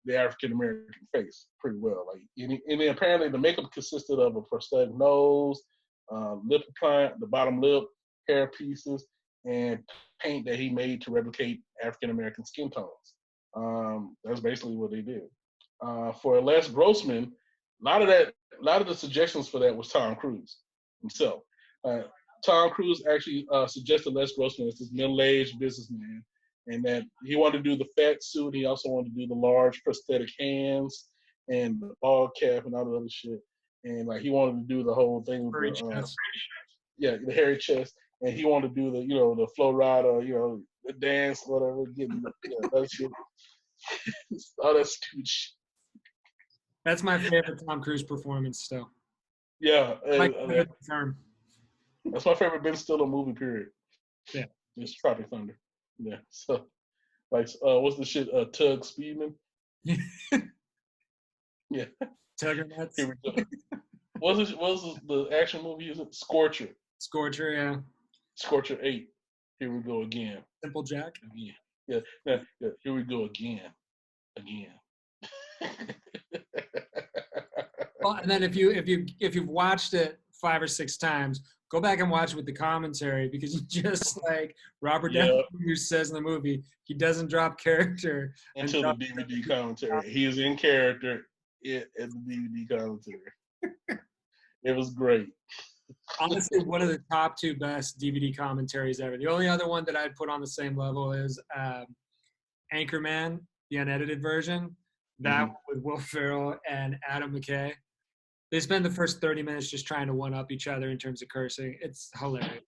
the African American face pretty well. Like, and then apparently the makeup consisted of a prosthetic nose, lip appliance, the bottom lip, hair pieces, and paint that he made to replicate African American skin tones. That's basically what they did. For Les Grossman, a lot of the suggestions for that was Tom Cruise himself. Tom Cruise actually suggested Les Grossman as this middle-aged businessman, and that he wanted to do the fat suit. He also wanted to do the large prosthetic hands and the bald cap and all the other shit. And like he wanted to do the whole thing with the hairy chest. And he wanted to do the flow rida, the dance, whatever, getting that shit. All that stupid shit. That's my favorite Tom Cruise performance still. Yeah. That's my favorite Ben Stiller movie, period. Yeah. It's Tropic Thunder. Yeah. So, like, what's the shit? Tug Speedman? Yeah. Tugger Nuts. Here we go. What's the action movie? Is it Scorcher? Scorcher, yeah. Scorcher 8. Here we go again. Simple Jack. Again. Yeah. Here we go again. Well, and then if you've watched it 5 or 6 times, go back and watch it with the commentary, because just like Robert Downey Jr. says in the movie, he doesn't drop character until the DVD commentary. He is in character at the DVD commentary. It was great. Honestly, one of the top 2 best DVD commentaries ever. The only other one that I'd put on the same level is Anchorman, the unedited version. That with Will Ferrell and Adam McKay. They spend the first 30 minutes just trying to one-up each other in terms of cursing. It's hilarious.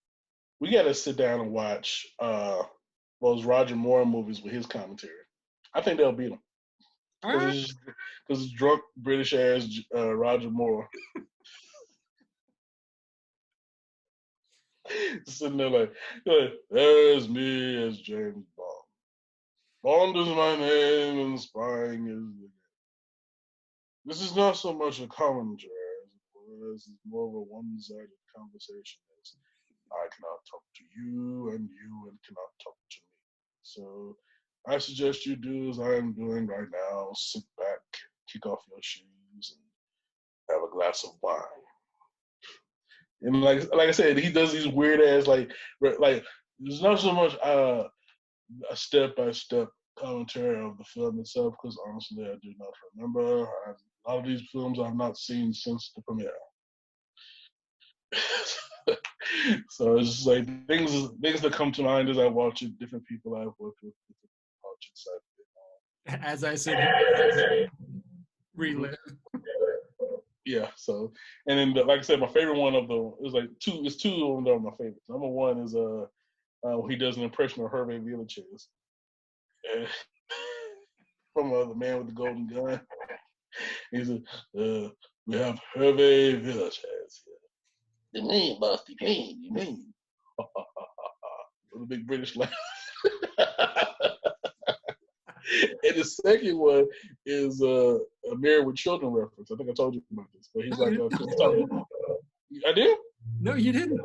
We got to sit down and watch those Roger Moore movies with his commentary. I think they'll beat him. Because it's drunk British-ass Roger Moore. Sitting there like, there's me as James Bond. Bond is my name and spying is the game. This is not so much a commentary as it was. It's more of a one-sided conversation. I cannot talk to you and cannot talk to me. So I suggest you do as I am doing right now. Sit back, kick off your shoes, and have a glass of wine. And like I said, he does these weird ass like there's not so much a step-by-step commentary of the film itself, because honestly I do not remember. A lot of these films I've not seen since the premiere. So it's just like things that come to mind as I watch it. Different people I've worked with, different projects. As I said, relive. Yeah. So, and then like I said, my favorite one of them is like two. It's 2 of them that are my favorites. Number one is he does an impression of Hervé Villechaize from the Man with the Golden Gun. He said, "We have Hervé Villechaize here. The name, boss, the name." With a big British laugh. And the second one is a Married with Children reference. I think I told you about this, but he's like, I did? No, you didn't.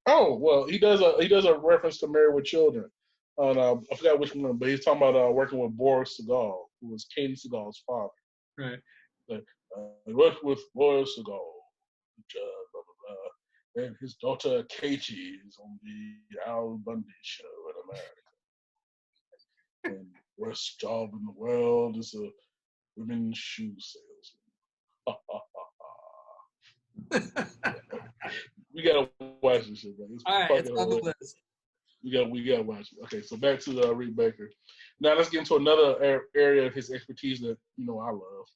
Oh, well, he does a reference to Married with Children. On I forgot which one, but he's talking about working with Boris Segal, who was Katie Segal's father. Right. Like, I worked with Boris Segal, blah, blah, blah. And his daughter Katie is on the Al Bundy show in America. And worst job in the world is a women's shoe salesman. We gotta watch this shit, bro. It's All right, it's fucking on the hilarious. list. We gotta watch it. Okay, so back to Rick Baker. Now let's get into another area of his expertise that I love: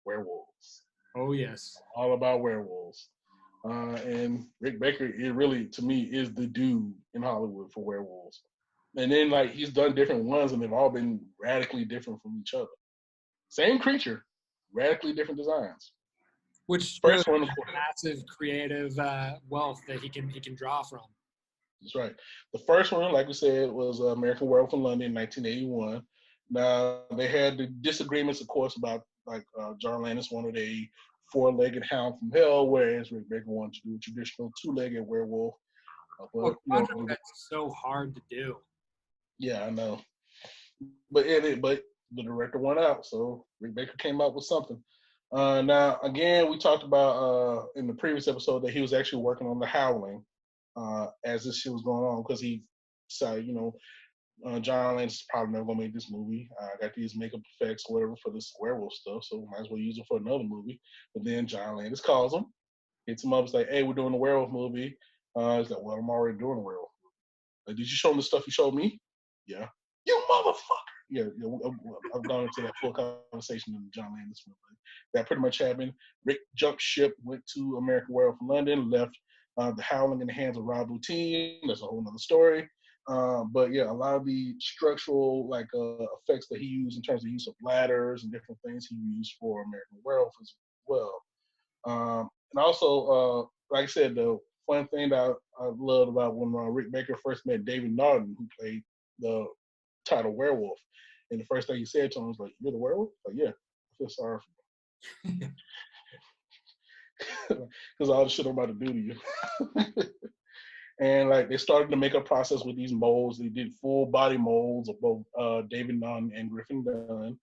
werewolves. Oh yes. All about werewolves. And Rick Baker, it really to me is the dude in Hollywood for werewolves. And then like he's done different ones, and they've all been radically different from each other. Same creature, radically different designs. Which really First one, of course. massive creative wealth that he can draw from. That's right. The first one, like we said, was American Werewolf in London in 1981. Now, they had the disagreements, of course, about like John Landis wanted a four-legged hound from hell, whereas Rick Baker wanted to do a traditional two-legged werewolf. Well, that's so hard to do. Yeah, I know. But the director went out, so Rick Baker came out with something. Now, again, we talked about in the previous episode that he was actually working on The Howling as this shit was going on because he decided, John Landis is probably never gonna make this movie. I got these makeup effects, or whatever, for this werewolf stuff, so might as well use it for another movie. But then John Landis calls him, hits him up, it's like, "Hey, we're doing a werewolf movie." He's like, "Well, I'm already doing a werewolf movie." Like, "Did you show him the stuff you showed me?" "Yeah." "You motherfucker!" Yeah, I've gone into that full conversation in the John Landis movie. That pretty much happened. Rick jumped ship, went to American Werewolf in London, left The Howling in the hands of Rob Bottin. That's a whole nother story. But yeah, a lot of the structural effects that he used in terms of use of ladders and different things he used for American Werewolf as well. And also, like I said, the fun thing that I loved about when Rick Baker first met David Naughton, who played the title werewolf, and the first thing he said to him was like, "You're the werewolf?" Like, "Yeah, I feel sorry for you." Because all the shit I'm about to do to you. And like they started the makeup process with these molds. They did full body molds of both David Nunn and Griffin Dunn,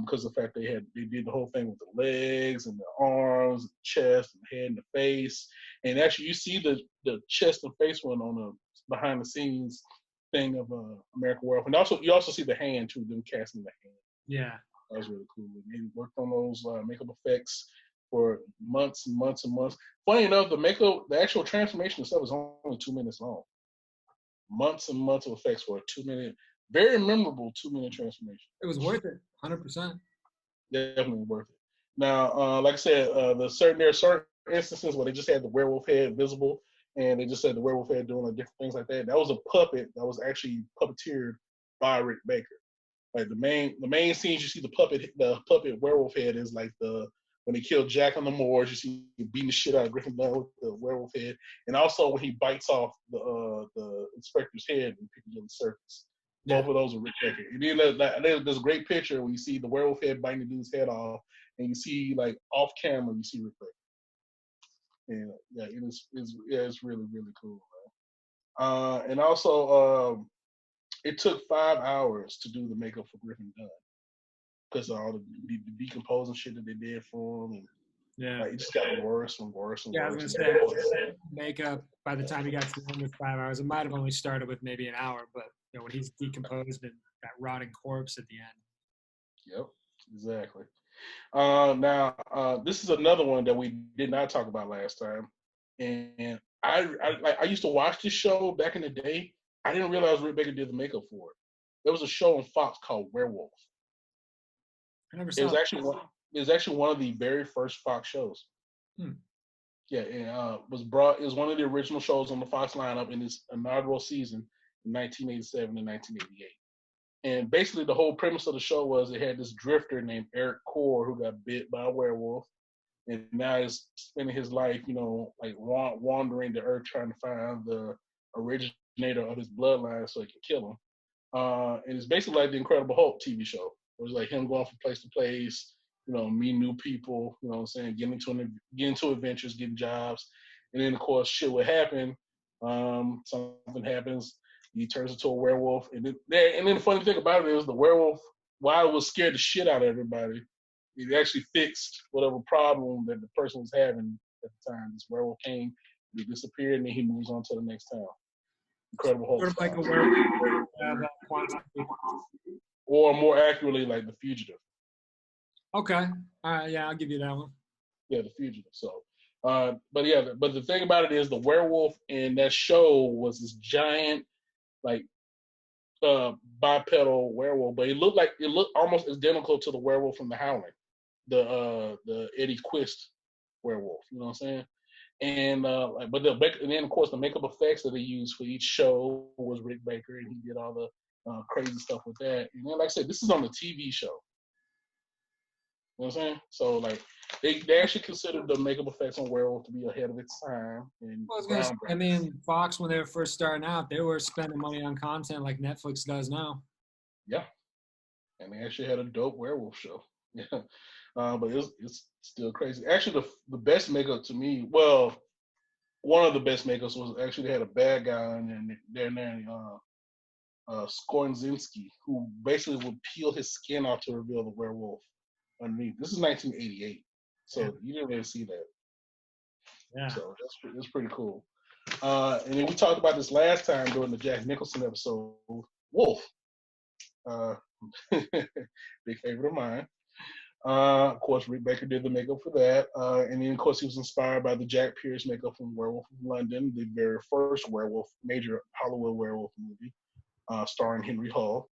because of the fact they did the whole thing with the legs and the arms, the chest, and the head and the face. And actually, you see the chest and face one on the behind the scenes thing of American Werewolf, and you also see the hand too, them casting the hand. Yeah, that was really cool. And they worked on those makeup effects for months and months and months. Funny enough, the actual transformation itself is only 2 minutes long. Months and months of effects for a 2 minute, very memorable 2 minute transformation. It was worth it, 100%. Definitely worth it. Now, like I said, there are certain instances where they just had the werewolf head visible, and they just had the werewolf head doing different things like that. That was a puppet that was actually puppeteered by Rick Baker. Like the main scenes, you see the puppet werewolf head is like when he killed Jack on the Moors, you see him beating the shit out of Griffin Dunn with the werewolf head, and also when he bites off the inspector's head in Piccadilly Circus. Both of those are Rick Baker. And then there's a great picture where you see the werewolf head biting the dude's head off, and you see like off camera you see Rick Baker. And yeah, it's really really cool. And also, it took 5 hours to do the makeup for Griffin Dunn because of all the decomposing shit that they did for him. And yeah, it just got worse and worse and worse. I was going to say, makeup, by the time he got to the end with 5 hours, it might have only started with maybe an hour, but when he's decomposed and that rotting corpse at the end. Yep, exactly. Now, this is another one that we did not talk about last time. And I used to watch this show back in the day. I didn't realize Rick Baker did the makeup for it. There was a show on Fox called Werewolf. I never saw it. It was actually one of the very first Fox shows. Yeah, it was one of the original shows on the Fox lineup in its inaugural season in 1987 and 1988. And basically the whole premise of the show was it had this drifter named Eric Core who got bit by a werewolf, and now is spending his life, wandering the earth trying to find the originator of his bloodline so he can kill him. And it's basically like the Incredible Hulk TV show. It was like him going from place to place, meeting new people, getting into adventures, getting jobs. And then, of course, shit would happen. Something happens. He turns into a werewolf. And then the funny thing about it is the werewolf, while it was scared the shit out of everybody, it actually fixed whatever problem that the person was having at the time. This werewolf came, he disappeared, and then he moves on to the next town. Incredible Hulk. Sort of like a werewolf. Or more accurately, like The Fugitive. Okay. All right. Yeah, I'll give you that one. Yeah, The Fugitive. So But yeah, but the thing about it is the werewolf in that show was this giant, like bipedal werewolf, but it looked almost identical to the werewolf from The Howling, the Eddie Quist werewolf. You know what I'm saying? And and then of course the makeup effects that they used for each show was Rick Baker, and he did all the crazy stuff with that. And then, like I said, this is on the TV show. You know what I'm saying? So like they actually considered the makeup effects on Werewolf to be ahead of its time and Well, I was gonna say, I groundbreaking. mean, Fox, when they were first starting out, they were spending money on content like Netflix does now. Yeah, and they actually had a dope werewolf show. Yeah, but it's still crazy. Actually, the best makeup to me, well, one of the best makeups was actually they had a bad guy in there named Skorzynski, who basically would peel his skin off to reveal the werewolf underneath. This is 1988, so Yeah. you didn't really see that. Yeah. So that's pretty cool. And then we talked about this last time during the Jack Nicholson episode, Wolf. Uh, big favorite of mine. Of course, Rick Baker did the makeup for that. And then, of course, he was inspired by the Jack Pierce makeup from Werewolf of London, the very first major Hollywood werewolf movie, starring Henry Hull.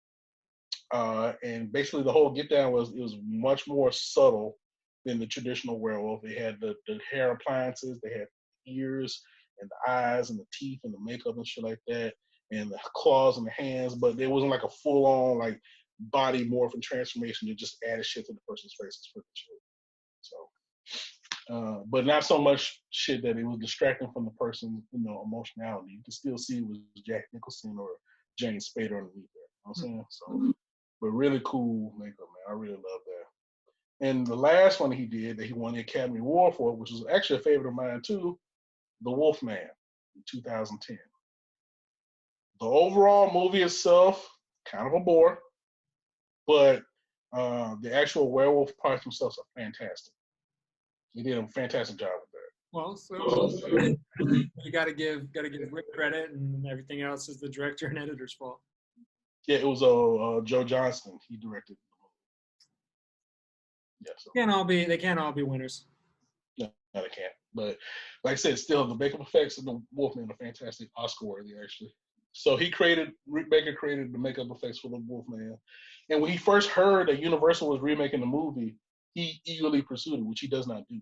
And basically, the whole get down was it was much more subtle than the traditional werewolf. They had the hair appliances, they had ears and the eyes and the teeth and the makeup and shit like that, and the claws and the hands, but it wasn't like a full on like body morphing transformation. It just added shit to the person's faces for the show. So, but not so much shit that it was distracting from the person's emotionality. You can still see it was Jack Nicholson or James Spader underneath there. You know what I'm saying? So, but really cool makeup, man. I really love that. And the last one he did that he won the Academy Award for, which was actually a favorite of mine too, The Wolfman in 2010. The overall movie itself, kind of a bore, but the actual werewolf parts themselves are fantastic. He did a fantastic job with that. Well, so you gotta give Rick credit, and everything else is the director and editor's fault. Yeah, it was Joe Johnston. He directed the movie. Yeah, so They can't all be winners. no, they can't. But like I said, still the makeup effects of the Wolfman are fantastic, Oscar worthy actually. So Rick Baker created the makeup effects for the Wolfman. And when he first heard that Universal was remaking the movie, he eagerly pursued it, which he does not do.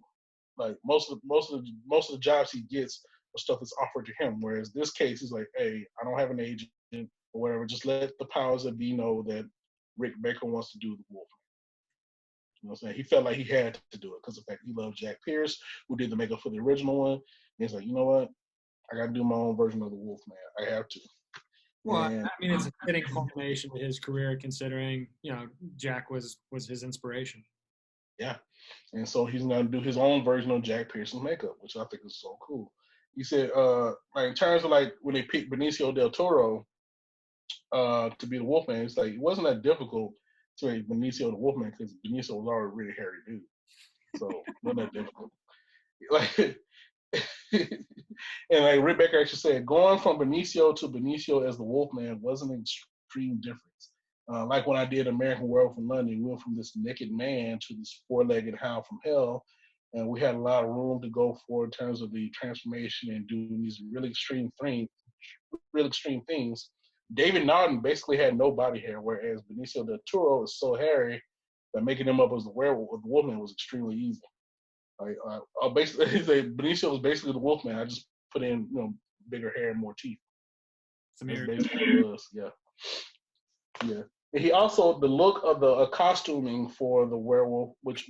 Like most of the jobs he gets are stuff that's offered to him. Whereas this case, he's like, hey, I don't have an agent or whatever. Just let the powers that be know that Rick Baker wants to do the Wolfman. You know what I'm saying? He felt like he had to do it because of the fact he loved Jack Pierce, who did the makeup for the original one. And he's like, you know what? I got to do my own version of the Wolfman. I have to. Well, And, I mean, it's a fitting culmination to his career, considering Jack was his inspiration. yeah. And so he's going to do his own version of Jack Pearson's makeup, which I think is so cool. He said, like in terms of like when they picked Benicio del Toro to be the Wolfman, it's like it wasn't that difficult to make Benicio the Wolfman because Benicio was already a really hairy dude. So it wasn't that difficult. Like and like Rick Baker actually said, going from Benicio to Benicio as the Wolfman wasn't an extreme difference. Like when I did American Werewolf in London, we went from this naked man to this four-legged hound from hell, and we had a lot of room to go for in terms of the transformation and doing these really extreme things. David Naughton basically had no body hair, whereas Benicio del Toro is so hairy that making him up as the werewolf or the Wolfman was extremely easy. Like basically, Benicio was basically the Wolfman. I just put in bigger hair and more teeth. That's basically what it was. Yeah. And he also the look of the costuming for the werewolf, which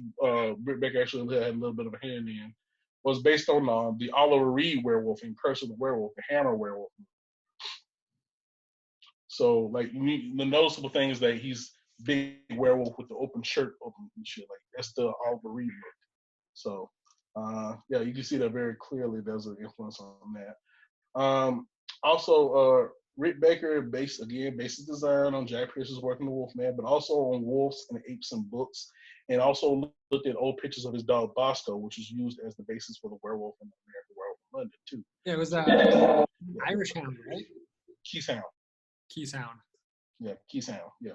Britt Baker actually had a little bit of a hand in, was based on the Oliver Reed werewolf in Curse of the Werewolf, the Hammer werewolf. So like the noticeable thing is that he's big werewolf with the open shirt open and shit. Like that's the Oliver Reed look. So, yeah, you can see that very clearly. There's an influence on that. Also, Rick Baker based his design on Jack Pierce's work in the Wolfman, but also on wolves and apes and books, and also looked at old pictures of his dog Bosco, which was used as the basis for the werewolf in the American Werewolf in London too. Yeah, it was Irish Hound, right? Keithhound. Keithhound. Yeah, Keithhound. Yeah,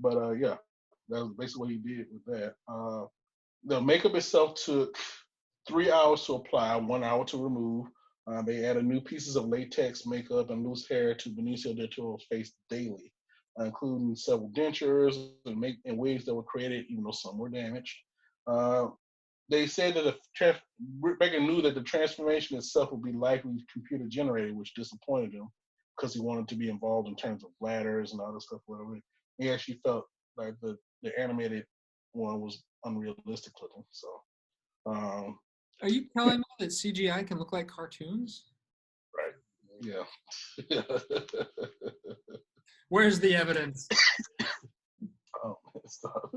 but that was basically what he did with that. The makeup itself took 3 hours to apply, 1 hour to remove. They added new pieces of latex makeup and loose hair to Benicio del Toro's face daily, including several dentures and wigs that were created, even though some were damaged. Uh, they said that Rick Baker knew that the transformation itself would be likely computer generated, which disappointed him because he wanted to be involved in terms of ladders and other stuff, whatever. He actually felt like the animated one was unrealistic looking. So, Are you telling me that CGI can look like cartoons? right, yeah. Where's the evidence? Oh, stop.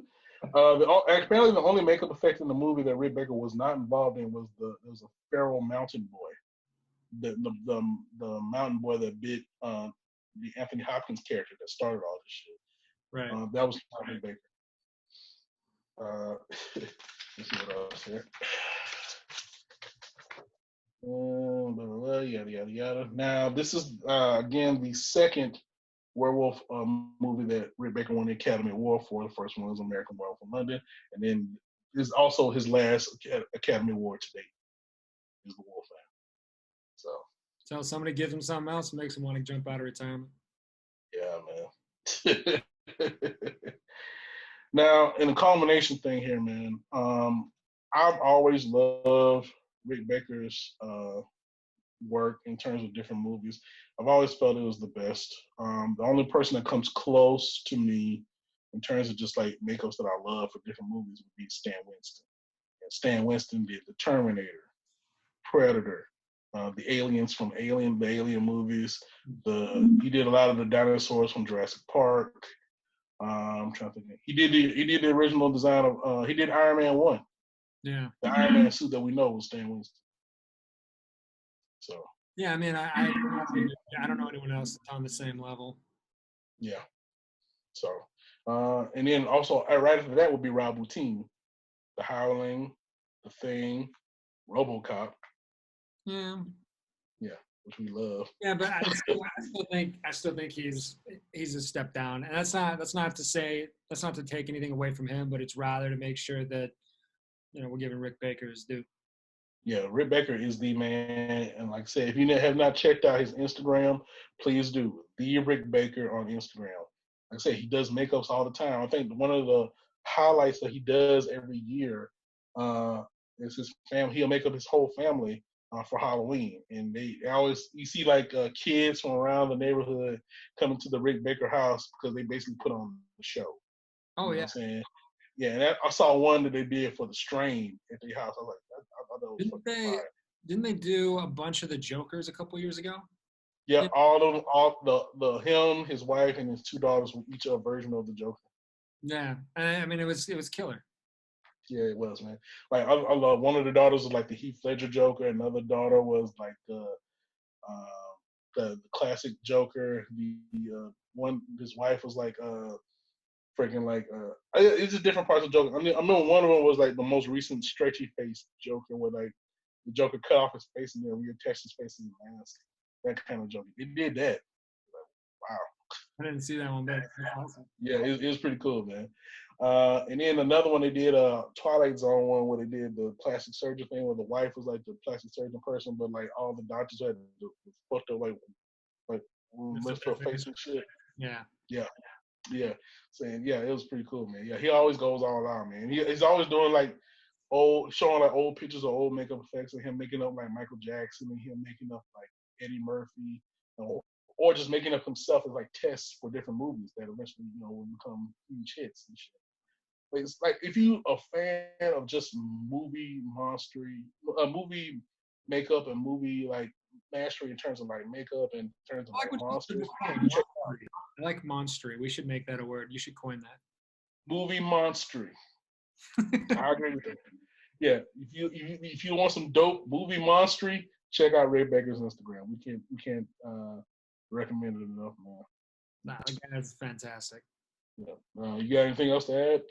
Apparently, the only makeup effect in the movie that Rick Baker was not involved in was a feral mountain boy, the mountain boy that bit the Anthony Hopkins character that started all this shit. Right. That was Rick Baker. Let's see what else here. Yada yada yada. Now this is again the second werewolf movie that Rick Baker won the Academy Award for. The first one was American Werewolf in London, and then this is also his last Academy Award to date. Is the Wolf Man. So somebody gives him something else, makes him want to jump out of retirement. Yeah, man. Now, in the culmination thing here, man, I've always loved Rick Baker's work in terms of different movies. I've always felt it was the best. The only person that comes close to me in terms of just like makeups that I love for different movies would be Stan Winston. And Stan Winston did The Terminator, Predator, the aliens from the Alien movies. He did a lot of the dinosaurs from Jurassic Park. I'm trying to think. He did the original design of. He did Iron Man 1. Yeah. The Iron Man suit that we know was Stan Winston. So. Yeah, I mean, I don't know anyone else that's on the same level. Yeah. So, and then also right after that would be Rob Bottin, The Howling, The Thing, RoboCop. Yeah. Yeah, which we love. Yeah, but I still think he's a step down, and that's not to take anything away from him, but it's rather to make sure that we're giving Rick Baker his due. Yeah, Rick Baker is the man, and like I said, if you have not checked out his Instagram, please do. The Rick Baker on Instagram. Like I said, he does makeups all the time. I think one of the highlights that he does every year is his family. He'll make up his whole family for Halloween, and they always you see like kids from around the neighborhood coming to the Rick Baker house because they basically put on the show. Oh, you know yeah. what I'm saying? Yeah, and I saw one that they did for The Strain at their house. I was like, I thought that was fucking fire. Didn't they do a bunch of the Jokers a couple years ago? Yeah, all of them, all him, his wife, and his two daughters were each a version of the Joker. Yeah, I mean it was killer. Yeah, it was, man. Like I love one of the daughters was like the Heath Ledger Joker, another daughter was like the classic Joker. The one his wife was like freaking like it's just different parts of Joker. I remember one of them was like the most recent stretchy face Joker, where like the Joker cut off his face and then reattached his face to the mask. That kind of Joker. It did that. Like, wow. I didn't see that one, but that's awesome. Yeah, it was pretty cool, man. And then another one they did Twilight Zone one where they did the plastic surgeon thing where the wife was like the plastic surgeon person, but like all the doctors had the fucked up like lift her face and shit. Yeah. Yeah. Saying it was pretty cool, man. Yeah, he always goes all out, man. He's always doing like showing like old pictures of old makeup effects of him making up like Michael Jackson and him making up like Eddie Murphy, or just making up himself as like tests for different movies that eventually will become huge hits and shit. But it's like if you a fan of just movie makeup and movie like mastery in terms of like makeup and in terms of like monsters. I like monstery. We should make that a word. You should coin that. Movie monstery. I agree with that. Yeah, if you want some dope movie monstery, check out Ray Baker's Instagram. We can't recommend it enough, man. Nah, the guy's fantastic. Yeah. You got anything else to add?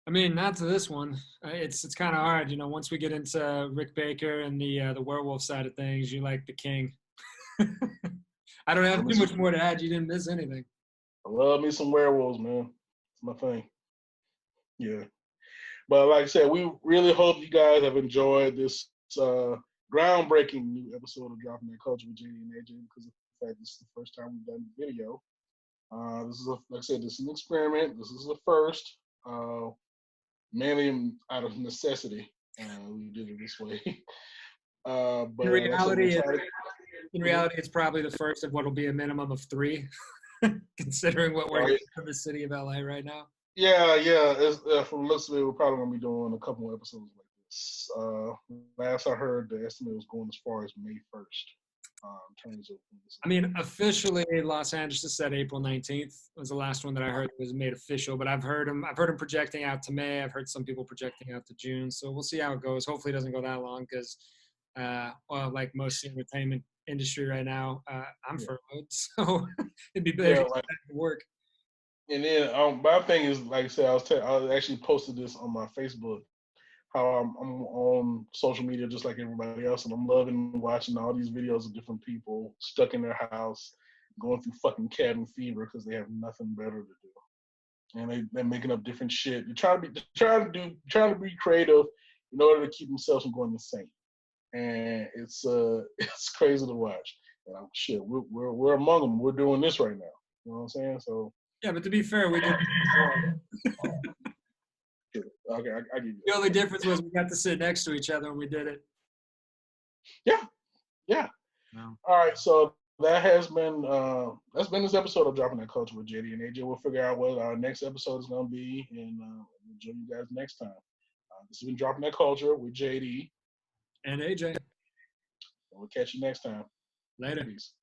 I mean, not to this one. It's kind of hard, once we get into Rick Baker and the werewolf side of things, you like the king. I don't have too much more to add. You didn't miss anything. I love me some werewolves, man. It's my thing. Yeah. But like I said, we really hope you guys have enjoyed this groundbreaking new episode of Dropping That Culture with JD and AJ, because of the fact this is the first time we've done video. This is like I said, this is an experiment. This is the first, mainly out of necessity. We did it this way. But in reality, it's probably the first of what will be a minimum of 3, considering what we're getting from the city of LA right now. Yeah. From the looks of it, we're probably gonna be doing a couple more episodes like this. Last I heard, the estimate was going as far as May 1st. In terms of, I mean, officially, Los Angeles said April 19th was the last one that I heard was made official. But I've heard him projecting out to May. I've heard some people projecting out to June. So we'll see how it goes. Hopefully, it doesn't go that long because, well, like most of the entertainment industry right now, I'm furloughed, so it'd be better to work. And then my thing is, like I said, I actually posted this on my Facebook. How I'm on social media just like everybody else, and I'm loving watching all these videos of different people stuck in their house, going through fucking cabin fever because they have nothing better to do, and they're making up different shit. They're trying to be creative in order to keep themselves from going insane, and it's crazy to watch. And shit, we're among them. We're doing this right now. You know what I'm saying? So yeah, but to be fair, we did. Okay, I give you that. The only difference was we got to sit next to each other when we did it. Yeah. No. All right, so that's been this episode of Dropping That Culture with JD and AJ. We'll figure out what our next episode is going to be, and we'll join you guys next time. This has been Dropping That Culture with JD and AJ. And we'll catch you next time. Later. Peace.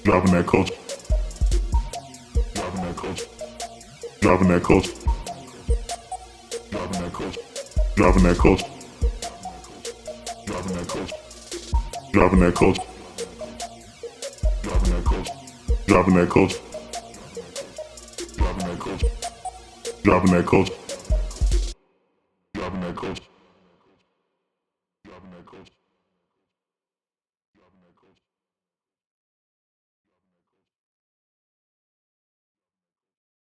Dropping that culture. Dropping that culture. Dropping that culture. Dropping that culture. Dropping that culture. Dropping that culture. Dropping that culture. Dropping that culture. Dropping that culture. Dropping that culture. Dropping that culture.